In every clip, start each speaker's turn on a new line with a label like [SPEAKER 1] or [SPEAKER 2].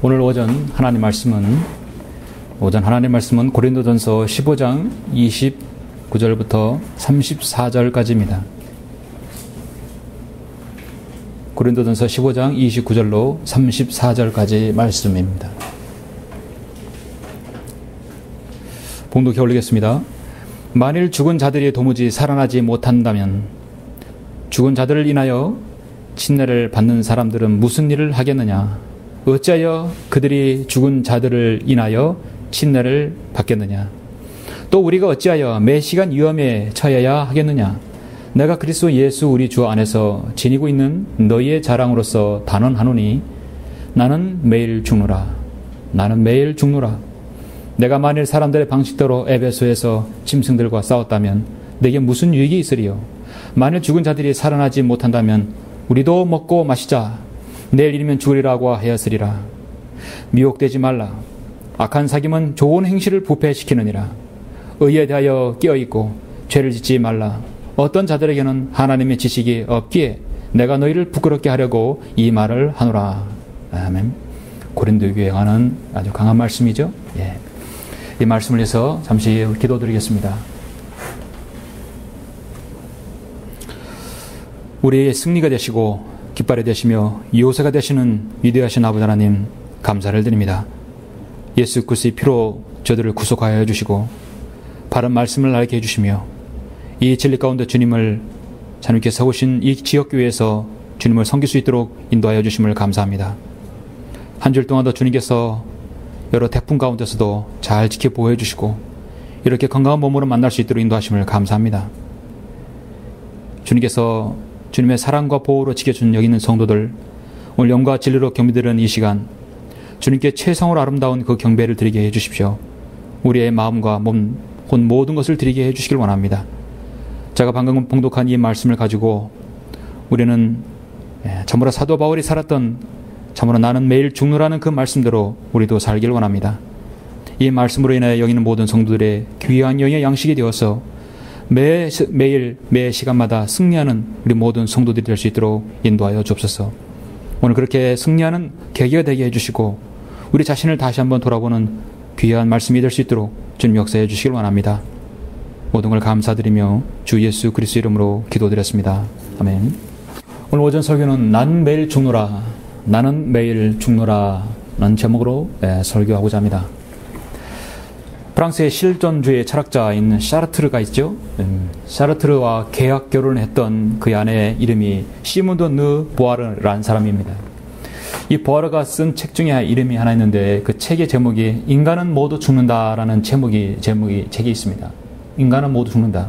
[SPEAKER 1] 오늘 오전 하나님 말씀은 고린도전서 15장 29절부터 34절까지입니다. 고린도전서 15장 29절로 34절까지 말씀입니다. 봉독해 올리겠습니다. 만일 죽은 자들이 도무지 살아나지 못한다면 죽은 자들을 인하여 침례를 받는 사람들은 무슨 일을 하겠느냐? 어찌하여 그들이 죽은 자들을 인하여 침례를 받겠느냐? 또 우리가 어찌하여 매 시간 위험에 처해야 하겠느냐? 내가 그리스도 예수 우리 주 안에서 지니고 있는 너희의 자랑으로서 단언하노니 나는 매일 죽노라. 내가 만일 사람들의 방식대로 에베소에서 짐승들과 싸웠다면 내게 무슨 유익이 있으리요? 만일 죽은 자들이 살아나지 못한다면 우리도 먹고 마시자. 내일이면 죽으리라고 하였으리라. 미혹되지 말라. 악한 사귐은 좋은 행실을 부패시키느니라. 의에 대하여 깨어있고 죄를 짓지 말라. 어떤 자들에게는 하나님의 지식이 없기에 내가 너희를 부끄럽게 하려고 이 말을 하노라. 아멘. 고린도 교회에 관한 아주 강한 말씀이죠. 이 말씀을 위해서 잠시 기도드리겠습니다. 우리의 승리가 되시고 깃발이 되시며 요새가 되시는 위대하신 아버지 하나님 감사를 드립니다. 예수 그리스도의 피로 저들을 구속하여 주시고 바른 말씀을 알게 해주시며 이 진리 가운데 주님을 자님께 세우신 이 지역교회에서 주님을 섬길 수 있도록 인도하여 주심을 감사합니다. 한 주일 동안도 주님께서 여러 태풍 가운데서도 잘 지켜보호해 주시고 이렇게 건강한 몸으로 만날 수 있도록 인도하심을 감사합니다. 주님께서 주님의 사랑과 보호로 지켜준 여기 있는 성도들, 오늘 영과 진리로 경배드리는 이 시간 주님께 최상으로 아름다운 그 경배를 드리게 해주십시오. 우리의 마음과 몸, 혼 모든 것을 드리게 해주시길 원합니다. 제가 방금 봉독한 이 말씀을 가지고 우리는 참으로 사도 바울이 살았던 참으로 나는 매일 죽노라는 그 말씀대로 우리도 살길 원합니다. 이 말씀으로 인해 여기 있는 모든 성도들의 귀한 영의 양식이 되어서 매일 매 시간마다 승리하는 우리 모든 성도들이 될 수 있도록 인도하여 주옵소서. 오늘 그렇게 승리하는 계기가 되게 해주시고 우리 자신을 다시 한번 돌아보는 귀한 말씀이 될 수 있도록 주님 역사해 주시길 원합니다. 모든 걸 감사드리며 주 예수 그리스도 이름으로 기도드렸습니다. 아멘. 오늘 오전 설교는 나는 매일 죽노라 라는 제목으로 설교하고자 합니다. 프랑스의 실존주의 철학자인 샤르트르가 있죠. 샤르트르와 계약 결혼을 했던 그 아내의 이름이 시몬 느 보아르라는 사람입니다. 이 보아르가 쓴 책 중에 이름이 하나 있는데 그 책의 제목이 인간은 모두 죽는다라는 책이 있습니다. 인간은 모두 죽는다.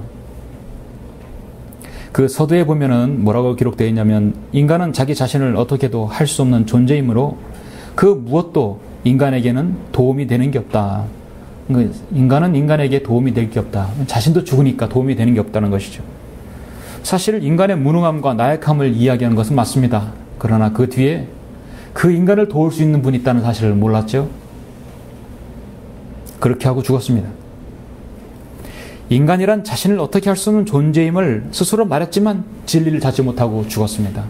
[SPEAKER 1] 그 서두에 보면은 뭐라고 기록되어 있냐면 인간은 자기 자신을 어떻게도 할 수 없는 존재이므로 그 무엇도 인간에게는 도움이 되는 게 없다. 인간은 인간에게 도움이 될 게 없다. 자신도 죽으니까 도움이 되는 게 없다는 것이죠. 사실 인간의 무능함과 나약함을 이야기하는 것은 맞습니다. 그러나 그 뒤에 그 인간을 도울 수 있는 분이 있다는 사실을 몰랐죠. 그렇게 하고 죽었습니다. 인간이란 자신을 어떻게 할 수 없는 존재임을 스스로 말했지만 진리를 찾지 못하고 죽었습니다.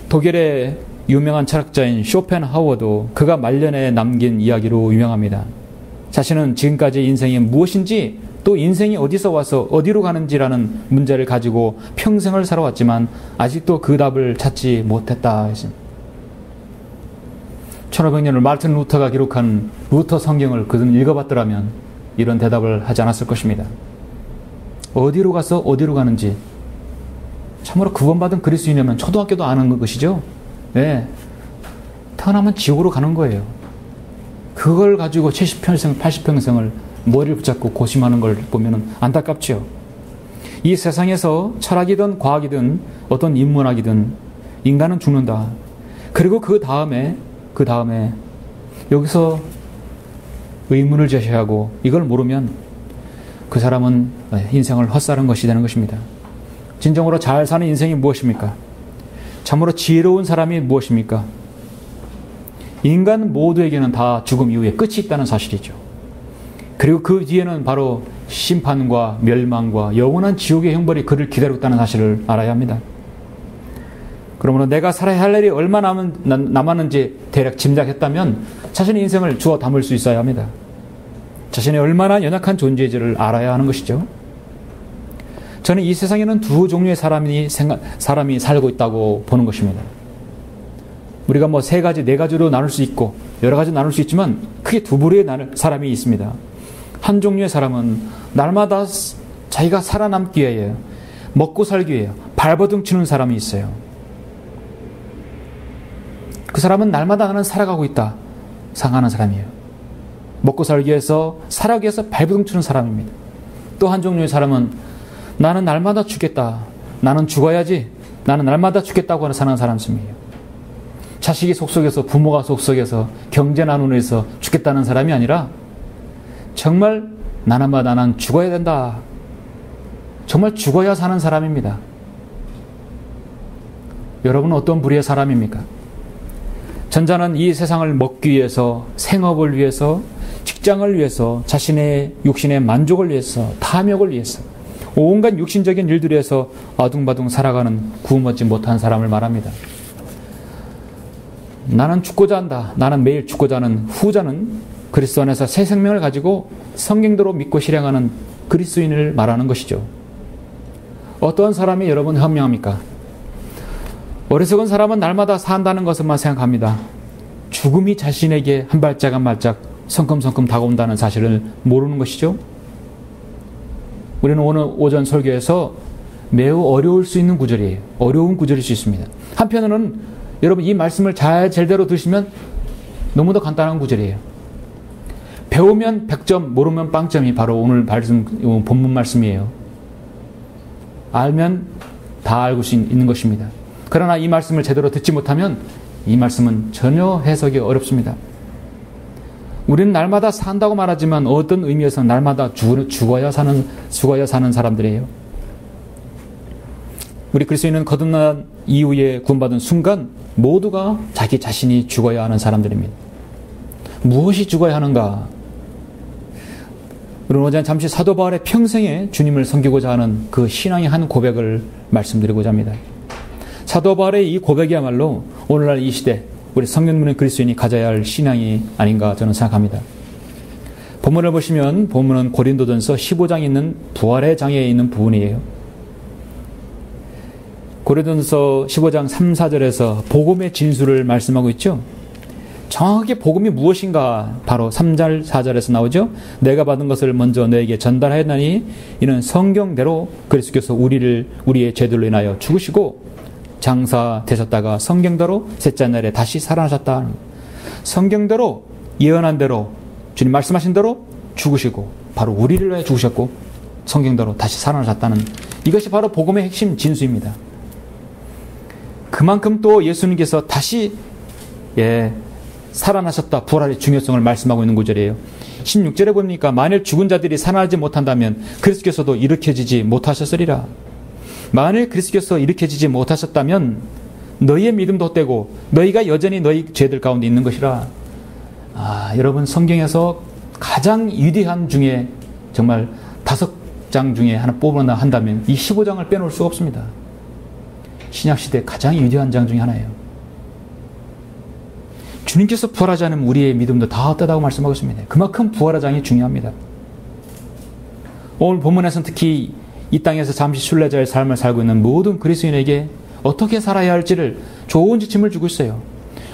[SPEAKER 1] 독일의 유명한 철학자인 쇼펜하우어도 그가 말년에 남긴 이야기로 유명합니다. 자신은 지금까지 인생이 무엇인지 또 인생이 어디서 와서 어디로 가는지라는 문제를 가지고 평생을 살아왔지만 아직도 그 답을 찾지 못했다. 1500년을 마르틴 루터가 기록한 루터 성경을 그는 읽어봤더라면 이런 대답을 하지 않았을 것입니다. 어디로 가서 어디로 가는지 참으로 구원받은 그리스도인이면 초등학교도 아는 것이죠. 태어나면 지옥으로 가는 거예요. 그걸 가지고 70평생, 80평생을 머리를 붙잡고 고심하는 걸 보면 안타깝죠. 이 세상에서 철학이든 과학이든 어떤 인문학이든 인간은 죽는다. 그리고 그 다음에 여기서 의문을 제시하고 이걸 모르면 그 사람은 인생을 헛살은 것이 되는 것입니다. 진정으로 잘 사는 인생이 무엇입니까? 참으로 지혜로운 사람이 무엇입니까? 인간 모두에게는 다 죽음 이후에 끝이 있다는 사실이죠. 그리고 그 뒤에는 바로 심판과 멸망과 영원한 지옥의 형벌이 그를 기다리고 있다는 사실을 알아야 합니다. 그러므로 내가 살아야 할 날이 얼마 남았는지 대략 짐작했다면 자신의 인생을 주워 담을 수 있어야 합니다. 자신이 얼마나 연약한 존재인지를 알아야 하는 것이죠. 저는 이 세상에는 두 종류의 사람이 살고 있다고 보는 것입니다. 우리가 뭐 세 가지, 네 가지로 나눌 수 있고 여러 가지 나눌 수 있지만 크게 두 부류의 사람이 있습니다. 한 종류의 사람은 날마다 자기가 살아남기 위해, 먹고 살기 위해 발버둥 치는 사람이 있어요. 그 사람은 날마다 나는 살아가고 있다 생각하는 사람이에요. 먹고 살기 위해서, 살아가기 위해서 발버둥 치는 사람입니다. 또 한 종류의 사람은 나는 날마다 죽겠다, 나는 죽어야지, 나는 날마다 죽겠다고 하는 사람이에요. 자식이 속속에서, 부모가 속속에서, 경제 나누면서 죽겠다는 사람이 아니라 정말 나는 죽어야 된다, 정말 죽어야 사는 사람입니다. 여러분은 어떤 부류의 사람입니까? 전자는 이 세상을 먹기 위해서, 생업을 위해서, 직장을 위해서, 자신의 육신의 만족을 위해서, 탐욕을 위해서, 온갖 육신적인 일들에서 아둥바둥 살아가는 구원받지 못한 사람을 말합니다. 나는 죽고자 한다, 나는 매일 죽고자 하는 후자는 그리스도 안에서 새 생명을 가지고 성경대로 믿고 실행하는 그리스도인을 말하는 것이죠. 어떤 사람이 여러분 현명합니까? 어리석은 사람은 날마다 산다는 것만 생각합니다. 죽음이 자신에게 한 발짝 한 발짝 성큼성큼 다가온다는 사실을 모르는 것이죠. 우리는 오늘 오전 설교에서 매우 어려울 수 있는 구절이에요. 어려운 구절일 수 있습니다. 한편으로는 여러분 이 말씀을 제대로 들으시면 너무도 간단한 구절이에요. 배우면 100점, 모르면 빵점이 바로 오늘 본문 말씀이에요. 알면 다 알고 수 있는 것입니다. 그러나 이 말씀을 제대로 듣지 못하면 이 말씀은 전혀 해석이 어렵습니다. 우리는 날마다 산다고 말하지만 어떤 의미에서 날마다 죽어야 사는 사람들이에요. 우리 그리스도인은 거듭난 이후에 구원받은 순간 모두가 자기 자신이 죽어야 하는 사람들입니다. 무엇이 죽어야 하는가? 우리는 어제 잠시 사도 바울의 평생에 주님을 섬기고자 하는 그 신앙의 한 고백을 말씀드리고자 합니다. 사도 바울의 이 고백이야말로 오늘날 이 시대 우리 성령님의 그리스도인이 가져야 할 신앙이 아닌가 저는 생각합니다. 본문을 보시면 본문은 고린도전서 15장에 있는 부활의 장에 있는 부분이에요. 고린도전서 15장 3, 4절에서 복음의 진수를 말씀하고 있죠. 정확하게 복음이 무엇인가 바로 3절, 4절에서 나오죠. 내가 받은 것을 먼저 너에게 전달하였나니 이는 성경대로 그리스도께서 우리의 죄들로 인하여 죽으시고 장사되셨다가 성경대로 셋째 날에 다시 살아나셨다. 성경대로 예언한 대로 주님 말씀하신 대로 죽으시고 바로 우리를 위해 죽으셨고 성경대로 다시 살아나셨다는 이것이 바로 복음의 핵심 진수입니다. 그만큼 또 예수님께서 다시 살아나셨다, 부활의 중요성을 말씀하고 있는 구절이에요. 16절에 보니까 만일 죽은 자들이 살아나지 못한다면 그리스도께서도 일으켜지지 못하셨으리라. 만일 그리스도께서 일으켜지지 못하셨다면 너희의 믿음도 헛되고 너희가 여전히 너희 죄들 가운데 있는 것이라. 여러분 성경에서 가장 위대한 중에 정말 5장 중에 하나 뽑아나 한다면 이 15장을 빼놓을 수가 없습니다. 신약시대 가장 위대한 장 중에 하나예요. 주님께서 부활하지 않으면 우리의 믿음도 다 헛되다고 말씀하고 있습니다. 그만큼 부활의 장이 중요합니다. 오늘 본문에서는 특히 이 땅에서 잠시 순례자의 삶을 살고 있는 모든 그리스도인에게 어떻게 살아야 할지를 좋은 지침을 주고 있어요.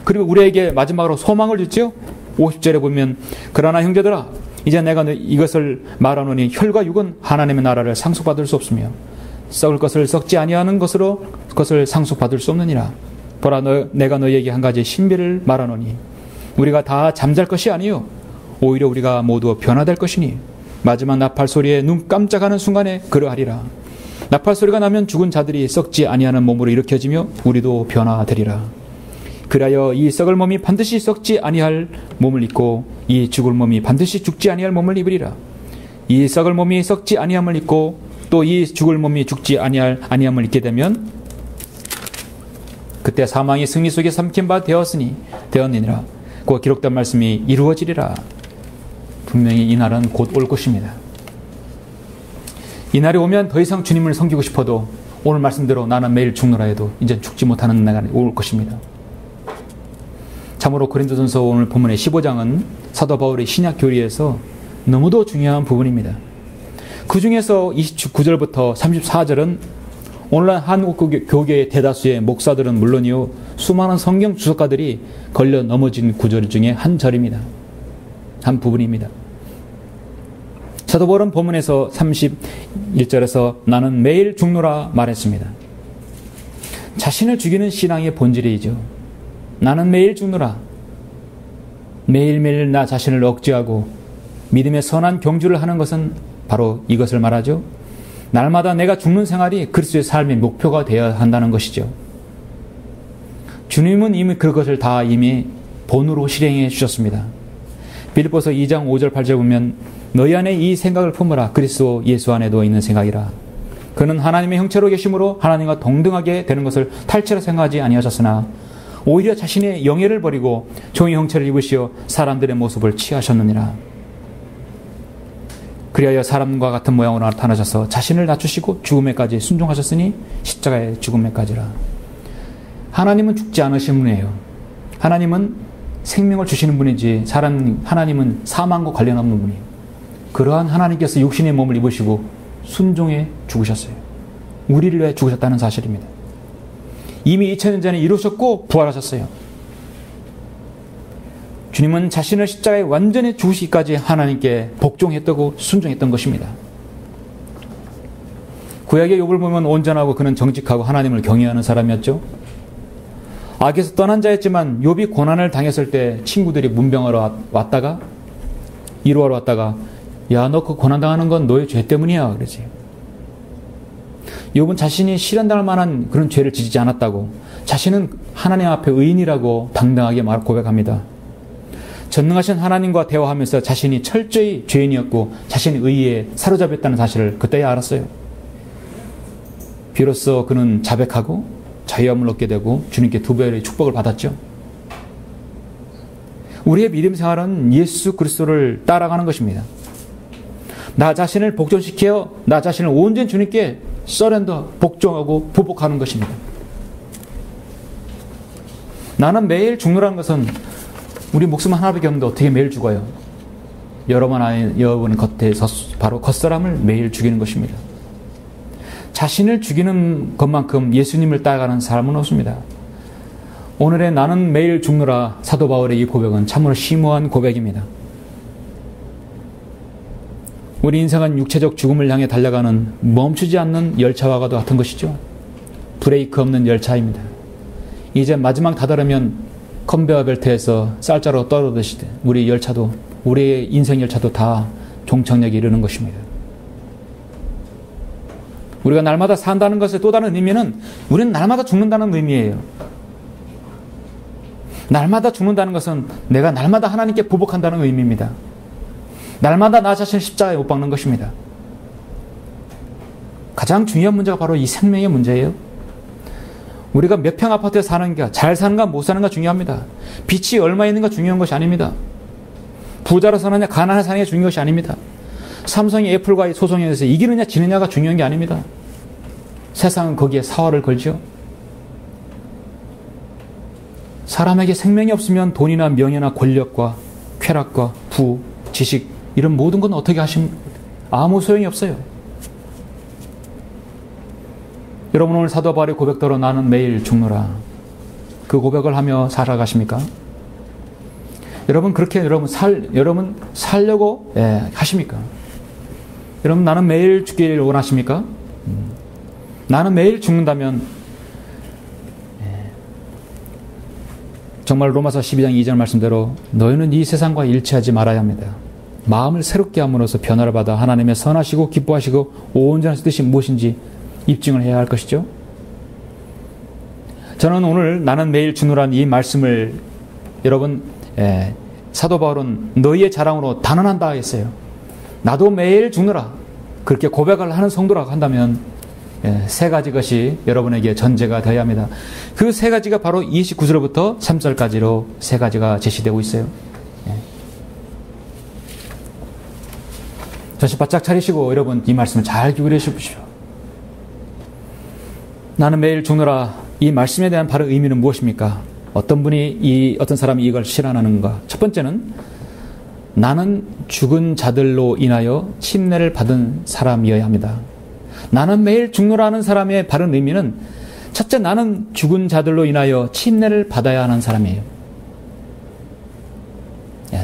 [SPEAKER 1] 그리고 우리에게 마지막으로 소망을 줬죠. 50절에 보면 그러나 형제들아 이제 내가 이것을 말하노니 혈과 육은 하나님의 나라를 상속받을 수 없으며 썩을 것을 썩지 아니하는 것으로 그것을 상속받을 수 없느니라. 보라 내가 너희에게 한 가지 신비를 말하노니 우리가 다 잠잘 것이 아니요 오히려 우리가 모두 변화될 것이니 마지막 나팔 소리에 눈 깜짝하는 순간에 그러하리라. 나팔 소리가 나면 죽은 자들이 썩지 아니하는 몸으로 일으켜지며 우리도 변화되리라. 그리하여 이 썩을 몸이 반드시 썩지 아니할 몸을 입고 이 죽을 몸이 반드시 죽지 아니할 몸을 입으리라. 이 썩을 몸이 썩지 아니함을 입고 또 이 죽을 몸이 죽지 아니함을 입게 되면 그때 사망이 승리 속에 삼킨 바 되었느니라. 그 기록된 말씀이 이루어지리라. 분명히 이 날은 곧 올 것입니다. 이 날이 오면 더 이상 주님을 섬기고 싶어도 오늘 말씀대로 나는 매일 죽노라 해도 이제 죽지 못하는 날이 올 것입니다. 참으로 고린도전서 오늘 본문의 15장은 사도 바울의 신약 교리에서 너무도 중요한 부분입니다. 그 중에서 29절부터 34절은 오늘날 한국 교계의 대다수의 목사들은 물론이요 수많은 성경 주석가들이 걸려 넘어진 구절 중에 한 절입니다. 한 부분입니다. 사도 바울은 본문에서 31절에서 나는 매일 죽노라 말했습니다. 자신을 죽이는 신앙의 본질이죠. 나는 매일 죽노라. 매일매일 나 자신을 억제하고 믿음의 선한 경주를 하는 것은 바로 이것을 말하죠. 날마다 내가 죽는 생활이 그리스도의 삶의 목표가 되어야 한다는 것이죠. 주님은 이미 그것을 다 이미 본으로 실행해 주셨습니다. 빌립보서 2장 5절 8절 보면 너희 안에 이 생각을 품으라. 그리스도 예수 안에도 있는 생각이라. 그는 하나님의 형체로 계심으로 하나님과 동등하게 되는 것을 탈취라 생각하지 아니하셨으나 오히려 자신의 영예를 버리고 종의 형체를 입으시어 사람들의 모습을 취하셨느니라. 그리하여 사람과 같은 모양으로 나타나셔서 자신을 낮추시고 죽음에까지 순종하셨으니 십자가의 죽음에까지라. 하나님은 죽지 않으신 분이에요. 하나님은 생명을 주시는 분이지 하나님은 사망과 관련 없는 분이에요. 그러한 하나님께서 육신의 몸을 입으시고 순종해 죽으셨어요. 우리를 위해 죽으셨다는 사실입니다. 이미 2000년 전에 이루셨고 부활하셨어요. 주님은 자신을 십자가에 완전히 죽으시기까지 하나님께 복종했다고 순종했던 것입니다. 구약의 욥을 보면 온전하고 그는 정직하고 하나님을 경외하는 사람이었죠. 악에서 떠난 자였지만 욥이 고난을 당했을 때 친구들이 문병하러 왔다가 위로하러 왔다가 야, 너 그 고난당하는 건 너의 죄 때문이야 그러지. 욥은 자신이 실현당할 만한 그런 죄를 지지지 않았다고, 자신은 하나님 앞에 의인이라고 당당하게 고백합니다. 전능하신 하나님과 대화하면서 자신이 철저히 죄인이었고 자신의 의에 사로잡혔다는 사실을 그때야 알았어요. 비로소 그는 자백하고 자유함을 얻게 되고 주님께 두 배의 축복을 받았죠. 우리의 믿음 생활은 예수 그리스도를 따라가는 것입니다. 나 자신을 복종시켜 나 자신을 온전히 주님께 서렌더, 복종하고 보복하는 것입니다. 나는 매일 죽노라는 것은 우리 목숨 하나밖에 없는데 어떻게 매일 죽어요? 여러분 겉에서 바로 겉사람을 매일 죽이는 것입니다. 자신을 죽이는 것만큼 예수님을 따라가는 사람은 없습니다. 오늘의 나는 매일 죽노라 사도 바울의 이 고백은 참으로 심오한 고백입니다. 우리 인생은 육체적 죽음을 향해 달려가는 멈추지 않는 열차와 같은 것이죠. 브레이크 없는 열차입니다. 이제 마지막 다다르면 컨베어 벨트에서 쌀자루 떨어지듯이 우리의 인생 열차도 다 종착역에 이르는 것입니다. 우리가 날마다 산다는 것의 또 다른 의미는 우리는 날마다 죽는다는 의미예요. 날마다 죽는다는 것은 내가 날마다 하나님께 보복한다는 의미입니다. 날마다 나 자신을 십자가에 못 박는 것입니다. 가장 중요한 문제가 바로 이 생명의 문제예요. 우리가 몇 평 아파트에 사는가, 잘 사는가 못 사는가 중요합니다. 빚이 얼마 있는가 중요한 것이 아닙니다. 부자로 사느냐 가난하게 사는 게 중요한 것이 아닙니다. 삼성이 애플과의 소송에서 이기느냐 지느냐가 중요한 게 아닙니다. 세상은 거기에 사활을 걸죠. 사람에게 생명이 없으면 돈이나 명예나 권력과 쾌락과 부, 지식 이런 모든 건 어떻게 하십니까? 아무 소용이 없어요. 여러분 오늘 사도 바울의 고백대로 나는 매일 죽노라. 그 고백을 하며 살아가십니까? 여러분 그렇게 여러분 살려고 하십니까? 여러분 나는 매일 죽기를 원하십니까? 나는 매일 죽는다면 정말 로마서 12장 2절 말씀대로 너희는 이 세상과 일치하지 말아야 합니다. 마음을 새롭게 함으로써 변화를 받아 하나님의 선하시고 기뻐하시고 온전하신 뜻이 무엇인지 입증을 해야 할 것이죠. 저는 오늘 나는 매일 죽노라는 이 말씀을 여러분 사도 바울은 너희의 자랑으로 단언한다 했어요. 나도 매일 죽노라 그렇게 고백을 하는 성도라고 한다면 세 가지 것이 여러분에게 전제가 되어야 합니다. 그 세 가지가 바로 29절부터 3절까지로 세 가지가 제시되고 있어요. 정신 바짝 차리시고 여러분 이 말씀을 잘 기울여 주십시오. 나는 매일 죽노라. 이 말씀에 대한 바른 의미는 무엇입니까? 어떤 사람이 이걸 실현하는가? 첫 번째는 나는 죽은 자들로 인하여 침례를 받은 사람이어야 합니다. 나는 매일 죽노라는 사람의 바른 의미는 첫째, 나는 죽은 자들로 인하여 침례를 받아야 하는 사람이에요.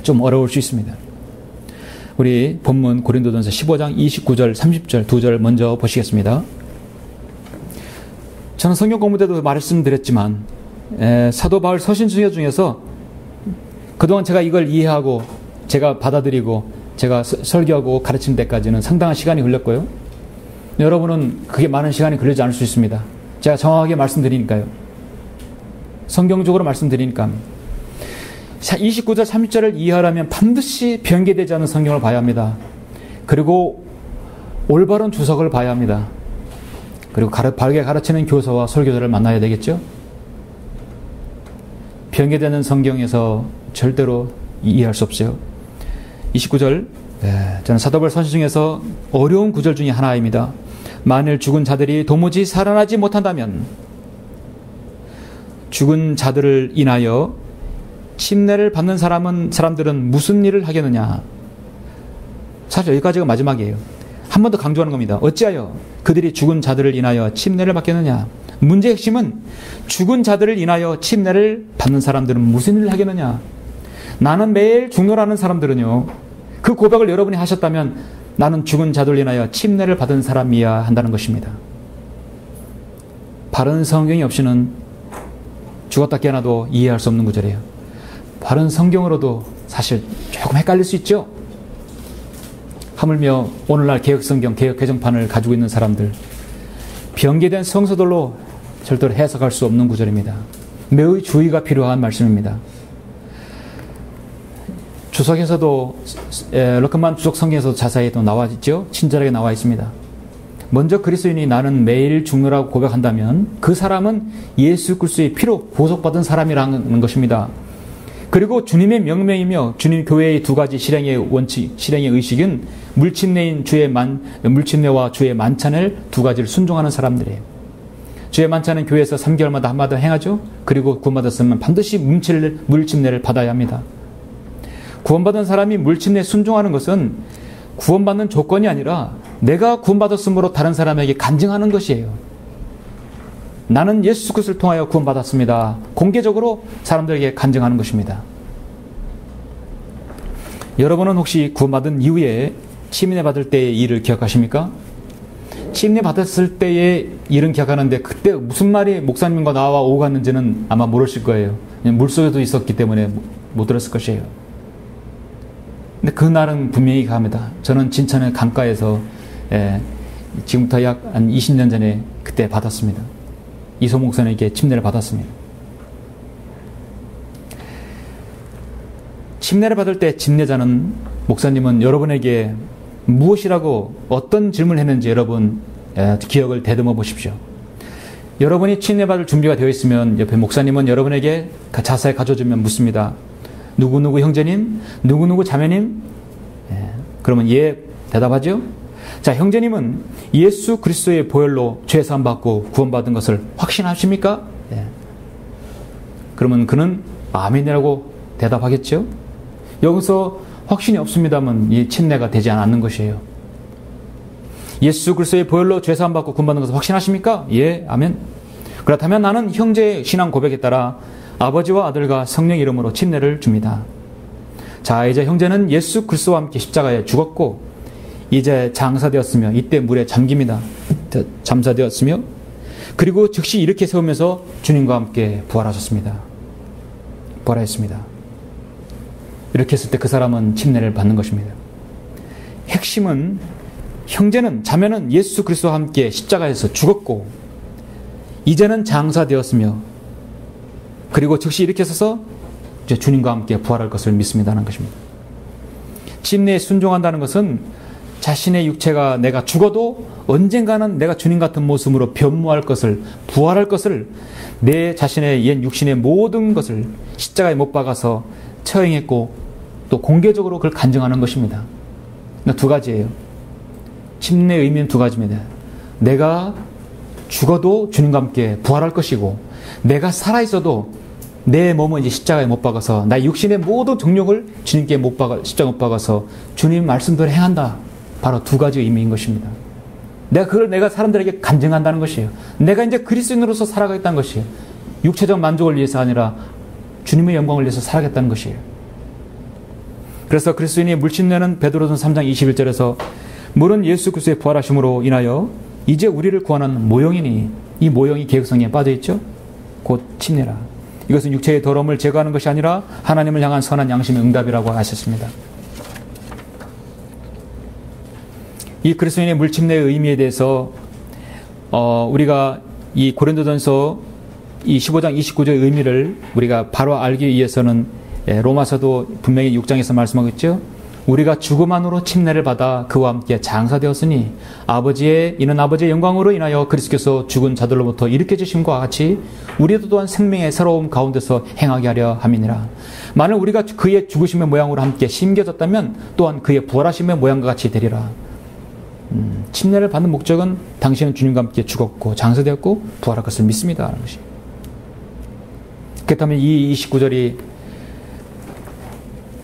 [SPEAKER 1] 좀 어려울 수 있습니다. 우리 본문 고린도전서 15장 29절 30절 두 절 먼저 보시겠습니다. 저는 성경 공부 때도 말씀드렸지만 사도 바울 서신서 중에서 그동안 제가 이걸 이해하고 제가 받아들이고 제가 설교하고 가르치는 데까지는 상당한 시간이 걸렸고요. 여러분은 그게 많은 시간이 걸리지 않을 수 있습니다. 제가 정확하게 말씀드리니까요. 성경적으로 말씀드리니까 29절 30절을 이해하려면 반드시 변개되지 않은 성경을 봐야 합니다. 그리고 올바른 주석을 봐야 합니다. 그리고 바르게 가르치는 교사와 설교자를 만나야 되겠죠. 변개되는 성경에서 절대로 이해할 수 없어요. 29절, 저는 사도 바울 서신 중에서 어려운 구절 중에 하나입니다. 만일 죽은 자들이 도무지 살아나지 못한다면 죽은 자들을 인하여 침례를 받는 사람들은 무슨 일을 하겠느냐. 사실 여기까지가 마지막이에요. 한 번 더 강조하는 겁니다. 어찌하여 그들이 죽은 자들을 인하여 침례를 받겠느냐. 문제의 핵심은 죽은 자들을 인하여 침례를 받는 사람들은 무슨 일을 하겠느냐. 나는 매일 죽노라는 사람들은요, 그 고백을 여러분이 하셨다면 나는 죽은 자들을 인하여 침례를 받은 사람이어야 한다는 것입니다. 바른 성경이 없이는 죽었다 깨어나도 이해할 수 없는 구절이에요. 바른 성경으로도 사실 조금 헷갈릴 수 있죠. 하물며 오늘날 개혁성경, 개혁개정판을 가지고 있는 사람들, 변개된 성서들로 절대로 해석할 수 없는 구절입니다. 매우 주의가 필요한 말씀입니다. 주석에서도 럭커만 주석 성경에서도 자세히 또 나와 있죠. 친절하게 나와 있습니다. 먼저 그리스도인이 나는 매일 죽노라고 고백한다면 그 사람은 예수 그리스도의 피로 구속받은 사람이라는 것입니다. 그리고 주님의 명령이며 주님 교회의 두 가지 실행의 원칙, 실행의 의식은 물침례와 주의 만찬을 두 가지를 순종하는 사람들이에요. 주의 만찬은 교회에서 3개월마다 한마디 행하죠. 그리고 구원받았으면 반드시 물침례를 받아야 합니다. 구원받은 사람이 물침례에 순종하는 것은 구원받는 조건이 아니라 내가 구원받았으므로 다른 사람에게 간증하는 것이에요. 나는 예수 그리스도를 통하여 구원받았습니다. 공개적으로 사람들에게 간증하는 것입니다. 여러분은 혹시 구원받은 이후에 침례 받을 때의 일을 기억하십니까? 침례 받았을 때의 일은 기억하는데 그때 무슨 말이 목사님과 나와 오고 갔는지는 아마 모르실 거예요. 물속에도 있었기 때문에 못 들었을 것이에요. 근데 그날은 분명히 갑니다. 저는 진천의 강가에서 지금부터 약 한 20년 전에 그때 받았습니다. 이소 목사님에게 침례를 받았습니다. 침례를 받을 때 침례자는 목사님은 여러분에게 무엇이라고 어떤 질문을 했는지 여러분 기억을 되듬어 보십시오. 여러분이 침례 받을 준비가 되어 있으면 옆에 목사님은 여러분에게 자세히 가져주면 묻습니다. 누구누구 형제님? 누구누구 자매님? 그러면 예 대답하죠? 자, 형제님은 예수 그리스도의 보혈로 죄사함 받고 구원받은 것을 확신하십니까? 그러면 그는 아멘이라고 대답하겠죠? 여기서 확신이 없습니다면 이 침례가 되지 않는 것이에요. 예수 그리스도의 보혈로 죄사함 받고 구원받는 것을 확신하십니까? 예, 아멘. 그렇다면 나는 형제의 신앙 고백에 따라 아버지와 아들과 성령 이름으로 침례를 줍니다. 자, 이제 형제는 예수 그리스도와 함께 십자가에 죽었고 이제 장사되었으며 이때 물에 잠깁니다. 잠사되었으며 그리고 즉시 이렇게 세우면서 주님과 함께 부활하셨습니다. 부활했습니다. 이렇게 했을 때 그 사람은 침례를 받는 것입니다. 핵심은 형제는 자매는 예수 그리스도와 함께 십자가에서 죽었고 이제는 장사되었으며 그리고 즉시 이렇게 서서 이제 주님과 함께 부활할 것을 믿습니다는 것입니다. 침례에 순종한다는 것은 자신의 육체가 내가 죽어도 언젠가는 내가 주님 같은 모습으로 변모할 것을, 부활할 것을, 내 자신의 옛 육신의 모든 것을 십자가에 못 박아서 처형했고 또 공개적으로 그걸 간증하는 것입니다. 두 가지예요. 침례의 의미는 두 가지입니다. 내가 죽어도 주님과 함께 부활할 것이고, 내가 살아있어도 내 몸은 이제 십자가에 못 박아서 나의 육신의 모든 정욕을 주님께 십자가에 못 박아서 주님 말씀대로 행한다. 바로 두 가지 의미인 것입니다. 내가 사람들에게 간증한다는 것이에요. 내가 이제 그리스도인으로서 살아가겠다는 것이에요. 육체적 만족을 위해서 아니라 주님의 영광을 위해서 살아가겠다는 것이에요. 그래서 그리스도인이 물침내는 베드로전서 3장 21절에서 물은 예수 그리스도의 부활하심으로 인하여 이제 우리를 구하는 모형이니, 이 모형이 개혁성에 빠져있죠. 곧 침례라. 이것은 육체의 더러움을 제거하는 것이 아니라 하나님을 향한 선한 양심의 응답이라고 하셨습니다. 이 그리스도인의 물침례의 의미에 대해서 우리가 이 고린도전서 이 15장 29절의 의미를 우리가 바로 알기 위해서는 로마서도 분명히 6장에서 말씀하고 있죠. 우리가 죽음 안으로 침례를 받아 그와 함께 장사되었으니 이는 아버지의 영광으로 인하여 그리스도께서 죽은 자들로부터 일으켜 주심과 같이 우리도 또한 생명의 새로움 가운데서 행하게 하려 함이니라. 만일 우리가 그의 죽으심의 모양으로 함께 심겨졌다면 또한 그의 부활하심의 모양과 같이 되리라. 침례를 받는 목적은 당신은 주님과 함께 죽었고 장사되었고 부활할 것을 믿습니다 하는 것이. 그렇다면 이 29절이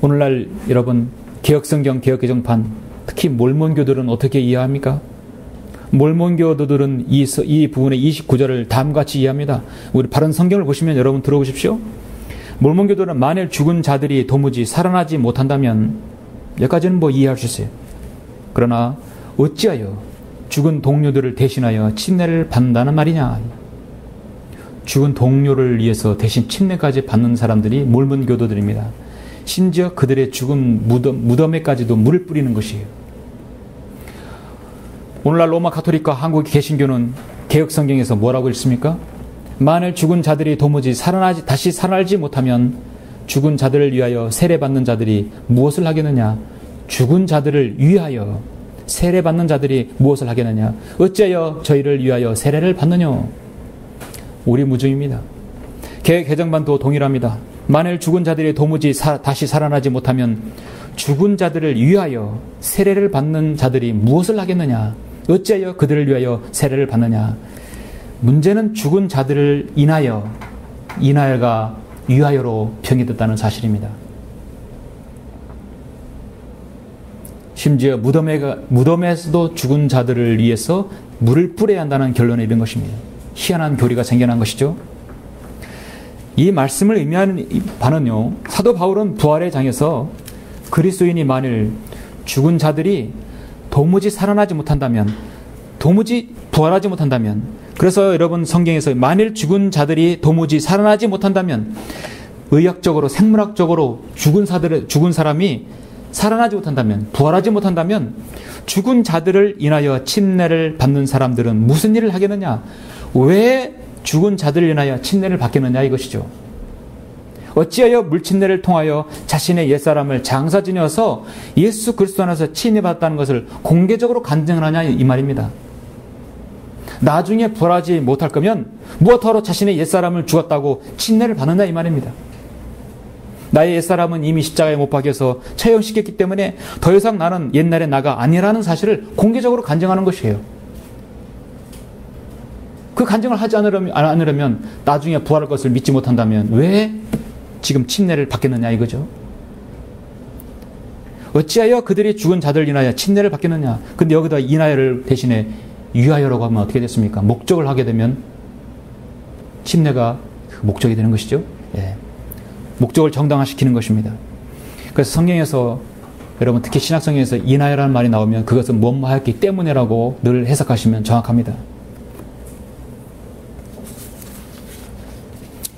[SPEAKER 1] 오늘날 여러분 개혁성경, 개혁개정판, 특히 몰몬교들은 어떻게 이해합니까? 몰몬교도들은 이 부분의 29절을 다음같이 이해합니다. 우리 바른 성경을 보시면 여러분 들어보십시오. 몰몬교도는 만일 죽은 자들이 도무지 살아나지 못한다면, 여기까지는 이해할 수 있어요. 그러나 어찌하여 죽은 동료들을 대신하여 침례를 받는다는 말이냐? 죽은 동료를 위해서 대신 침례까지 받는 사람들이 몰몬교도들입니다. 심지어 그들의 죽은 무덤에까지도 물을 뿌리는 것이에요. 오늘날 로마 가톨릭과 한국 개신교는 개혁성경에서 뭐라고 읽습니까? 만일 죽은 자들이 도무지 다시 살아나지 못하면 죽은 자들을 위하여 세례받는 자들이 무엇을 하겠느냐? 죽은 자들을 위하여 세례받는 자들이 무엇을 하겠느냐? 어찌하여 저희를 위하여 세례를 받느냐? 우리 무중입니다. 개정반도 동일합니다. 만일 죽은 자들이 도무지 다시 살아나지 못하면 죽은 자들을 위하여 세례를 받는 자들이 무엇을 하겠느냐? 어찌하여 그들을 위하여 세례를 받느냐? 문제는 죽은 자들을 인하여가 위하여로 병행됐다는 사실입니다. 심지어 무덤에서도 죽은 자들을 위해서 물을 뿌려야 한다는 결론에 이른 것입니다. 희한한 교리가 생겨난 것이죠. 이 말씀을 의미하는 바는요, 사도 바울은 부활의 장에서 그리스도인이 만일 죽은 자들이 도무지 살아나지 못한다면, 도무지 부활하지 못한다면, 그래서 여러분 성경에서 만일 죽은 자들이 도무지 살아나지 못한다면, 의학적으로 생물학적으로 죽은 사람이 살아나지 못한다면, 부활하지 못한다면 죽은 자들을 인하여 침례를 받는 사람들은 무슨 일을 하겠느냐? 왜 죽은 자들을 인하여 침례를 받겠느냐 이것이죠. 어찌하여 물침례를 통하여 자신의 옛사람을 장사 지녀서 예수 그리스도 안에서 침례받았다는 것을 공개적으로 간증을 하냐 이 말입니다. 나중에 부활하지 못할 거면 무엇하러 자신의 옛사람을 죽었다고 침례를 받느냐 이 말입니다. 나의 옛사람은 이미 십자가에 못 박혀서 처형시켰기 때문에 더 이상 나는 옛날의 나가 아니라는 사실을 공개적으로 간증하는 것이에요. 그 간증을 하지 않으려면 나중에 부활할 것을 믿지 못한다면 왜 지금 침례를 받겠느냐 이거죠. 어찌하여 그들이 죽은 자들 인하여 침례를 받겠느냐. 근데 여기다 인하여를 대신에 위하여라고 하면 어떻게 됐습니까? 목적을 하게 되면 침례가 목적이 되는 것이죠. 예. 목적을 정당화시키는 것입니다. 그래서 성경에서 여러분 특히 신약성경에서 인하여라는 말이 나오면 그것은 뭐뭐 하였기 때문에라고 늘 해석하시면 정확합니다.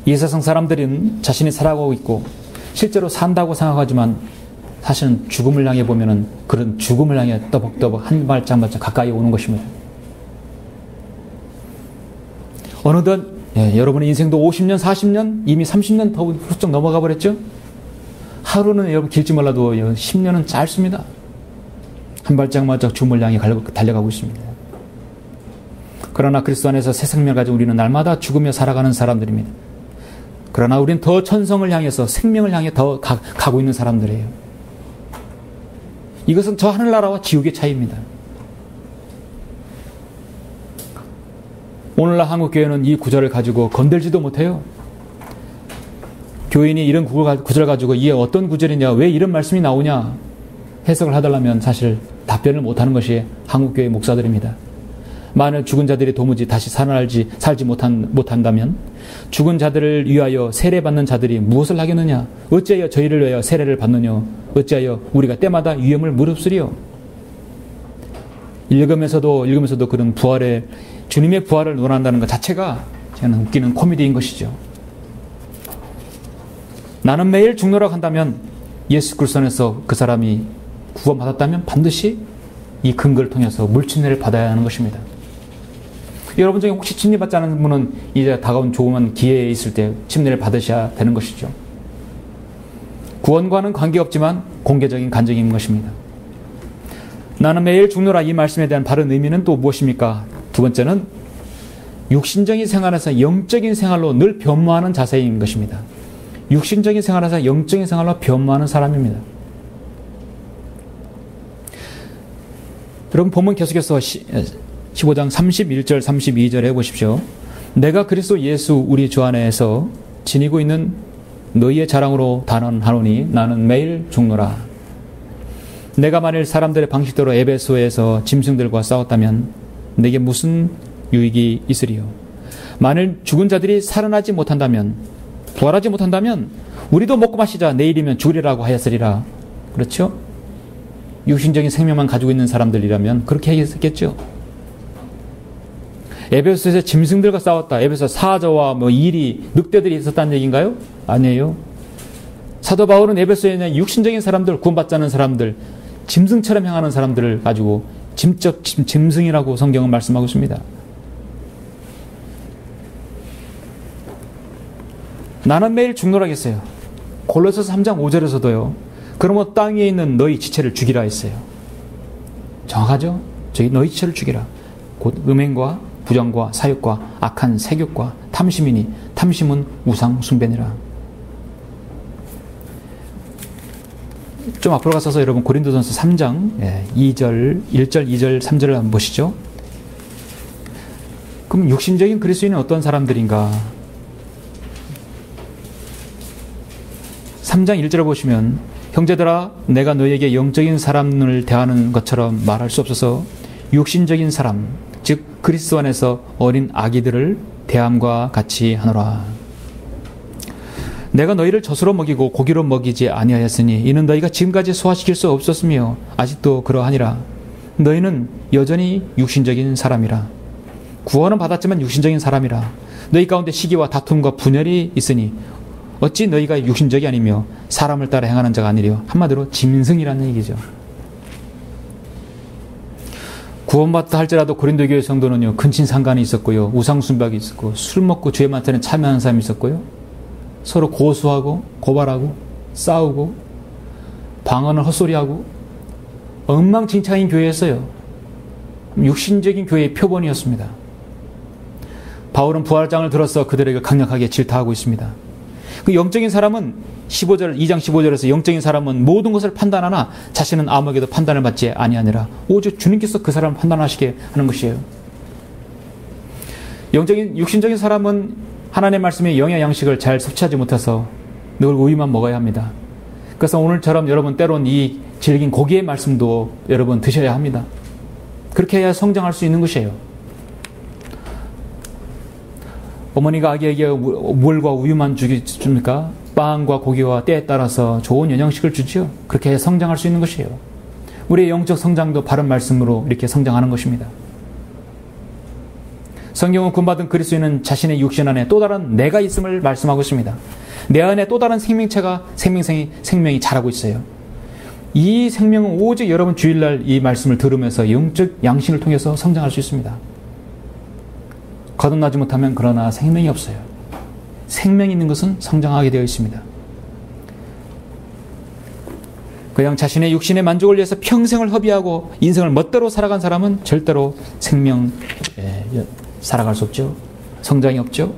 [SPEAKER 1] 이 세상 사람들은 자신이 살아가고 있고 실제로 산다고 생각하지만 사실은 죽음을 향해 보면은 그런 죽음을 향해 떠벅떠벅 한 발짝 한 발짝 가까이 오는 것입니다. 어느덧 여러분의 인생도 50년, 40년, 이미 30년 더 훌쩍 넘어가 버렸죠? 하루는 여러분 길지 몰라도 10년은 짧습니다. 한 발짝 한 발짝 죽음을 향해 달려가고 있습니다. 그러나 그리스도 안에서 새 생명을 가지고 우리는 날마다 죽으며 살아가는 사람들입니다. 그러나 우리는 더 천성을 향해서 생명을 향해 더 가고 있는 사람들이에요. 이것은 저 하늘나라와 지옥의 차이입니다. 오늘날 한국교회는 이 구절을 가지고 건들지도 못해요. 교인이 이런 구절을 가지고 이게 어떤 구절이냐, 왜 이런 말씀이 나오냐 해석을 하달라면 사실 답변을 못하는 것이 한국교회 목사들입니다. 만일 죽은 자들이 도무지 다시 살지 못한다면 죽은 자들을 위하여 세례받는 자들이 무엇을 하겠느냐? 어찌하여 저희를 위하여 세례를 받느냐? 어찌하여 우리가 때마다 위험을 무릅쓰리요? 읽으면서도 그런 주님의 부활을 논한다는 것 자체가 저는 웃기는 코미디인 것이죠. 나는 매일 죽노라고 한다면 예수 그리스도 안에서 그 사람이 구원받았다면 반드시 이 근거를 통해서 물침례를 받아야 하는 것입니다. 여러분 중에 혹시 침례 받지 않은 분은 이제 다가온 조그만 기회에 있을 때 침례를 받으셔야 되는 것이죠. 구원과는 관계없지만 공개적인 간증인 것입니다. 나는 매일 죽노라 이 말씀에 대한 바른 의미는 또 무엇입니까? 두 번째는 육신적인 생활에서 영적인 생활로 늘 변모하는 자세인 것입니다. 육신적인 생활에서 영적인 생활로 변모하는 사람입니다. 여러분 본문 계속해서 15장 31절 32절 해보십시오. 내가 그리스도 예수 우리 주 안에서 지니고 있는 너희의 자랑으로 단언하노니 나는 매일 죽노라. 내가 만일 사람들의 방식대로 에베소에서 짐승들과 싸웠다면 내게 무슨 유익이 있으리요? 만일 죽은 자들이 살아나지 못한다면, 부활하지 못한다면 우리도 먹고 마시자 내일이면 죽으리라고 하였으리라. 그렇죠? 육신적인 생명만 가지고 있는 사람들이라면 그렇게 했겠죠. 에베소에서 짐승들과 싸웠다. 에베소 사자와 일이, 늑대들이 있었다는 얘기인가요? 아니에요. 사도 바울은 에베소에 있는 육신적인 사람들, 구원받지 않은 사람들, 짐승처럼 행하는 사람들을 가지고 짐승이라고 성경은 말씀하고 있습니다. 나는 매일 죽노라 했어요. 골로새서 3장 5절에서도요. 그러므로 땅 위에 있는 너희 지체를 죽이라 했어요. 정확하죠? 너희 지체를 죽이라. 곧 음행과 부정과 사욕과 악한 세욕과 탐심이니 탐심은 우상 숭배니라. 좀 앞으로 가서 여러분 고린도전서 3장 1절 2절 3절을 한번 보시죠. 그럼 육신적인 그리스도인은 어떤 사람들인가? 3장 1절을 보시면 형제들아 내가 너희에게 영적인 사람을 대하는 것처럼 말할 수 없어서 육신적인 사람 즉 그리스도 안에서 어린 아기들을 대함과 같이 하노라. 내가 너희를 젖으로 먹이고 고기로 먹이지 아니하였으니 이는 너희가 지금까지 소화시킬 수 없었으며 아직도 그러하니라. 너희는 여전히 육신적인 사람이라. 구원은 받았지만 육신적인 사람이라. 너희 가운데 시기와 다툼과 분열이 있으니 어찌 너희가 육신적이 아니며 사람을 따라 행하는 자가 아니려. 한마디로 짐승이라는 얘기죠. 구원받다 할지라도 고린도 교회 성도는요, 근친상간이 있었고요, 우상숭배가 있었고, 술 먹고 죄 많다는 참여하는 사람이 있었고요, 서로 고소하고 고발하고 싸우고 방언을 헛소리하고 엉망진창인 교회였어요. 육신적인 교회의 표본이었습니다. 바울은 부활장을 들어서 그들에게 강력하게 질타하고 있습니다. 그 영적인 사람은 2장 15절에서 영적인 사람은 모든 것을 판단하나 자신은 아무에게도 판단을 받지 아니하니라. 오직 주님께서 그 사람을 판단하시게 하는 것이에요. 육신적인 사람은 하나님의 말씀의 영의 양식을 잘 섭취하지 못해서 늘 우유만 먹어야 합니다. 그래서 오늘처럼 여러분 때론 이 질긴 고기의 말씀도 여러분 드셔야 합니다. 그렇게 해야 성장할 수 있는 것이에요. 어머니가 아기에게 물과 우유만 줍니까? 빵과 고기와 때에 따라서 좋은 영양식을 주지요. 그렇게 해야 성장할 수 있는 것이에요. 우리의 영적 성장도 바른 말씀으로 이렇게 성장하는 것입니다. 성경은 구원받은 그리스도인은 자신의 육신 안에 또 다른 내가 있음을 말씀하고 있습니다. 내 안에 또 다른 생명이 자라고 있어요. 이 생명은 오직 여러분 주일날 이 말씀을 들으면서 영적 양식을 통해서 성장할 수 있습니다. 거듭나지 못하면 그러나 생명이 없어요. 생명이 있는 것은 성장하게 되어 있습니다. 그냥 자신의 육신의 만족을 위해서 평생을 허비하고 인생을 멋대로 살아간 사람은 절대로 살아갈 수 없죠. 성장이 없죠.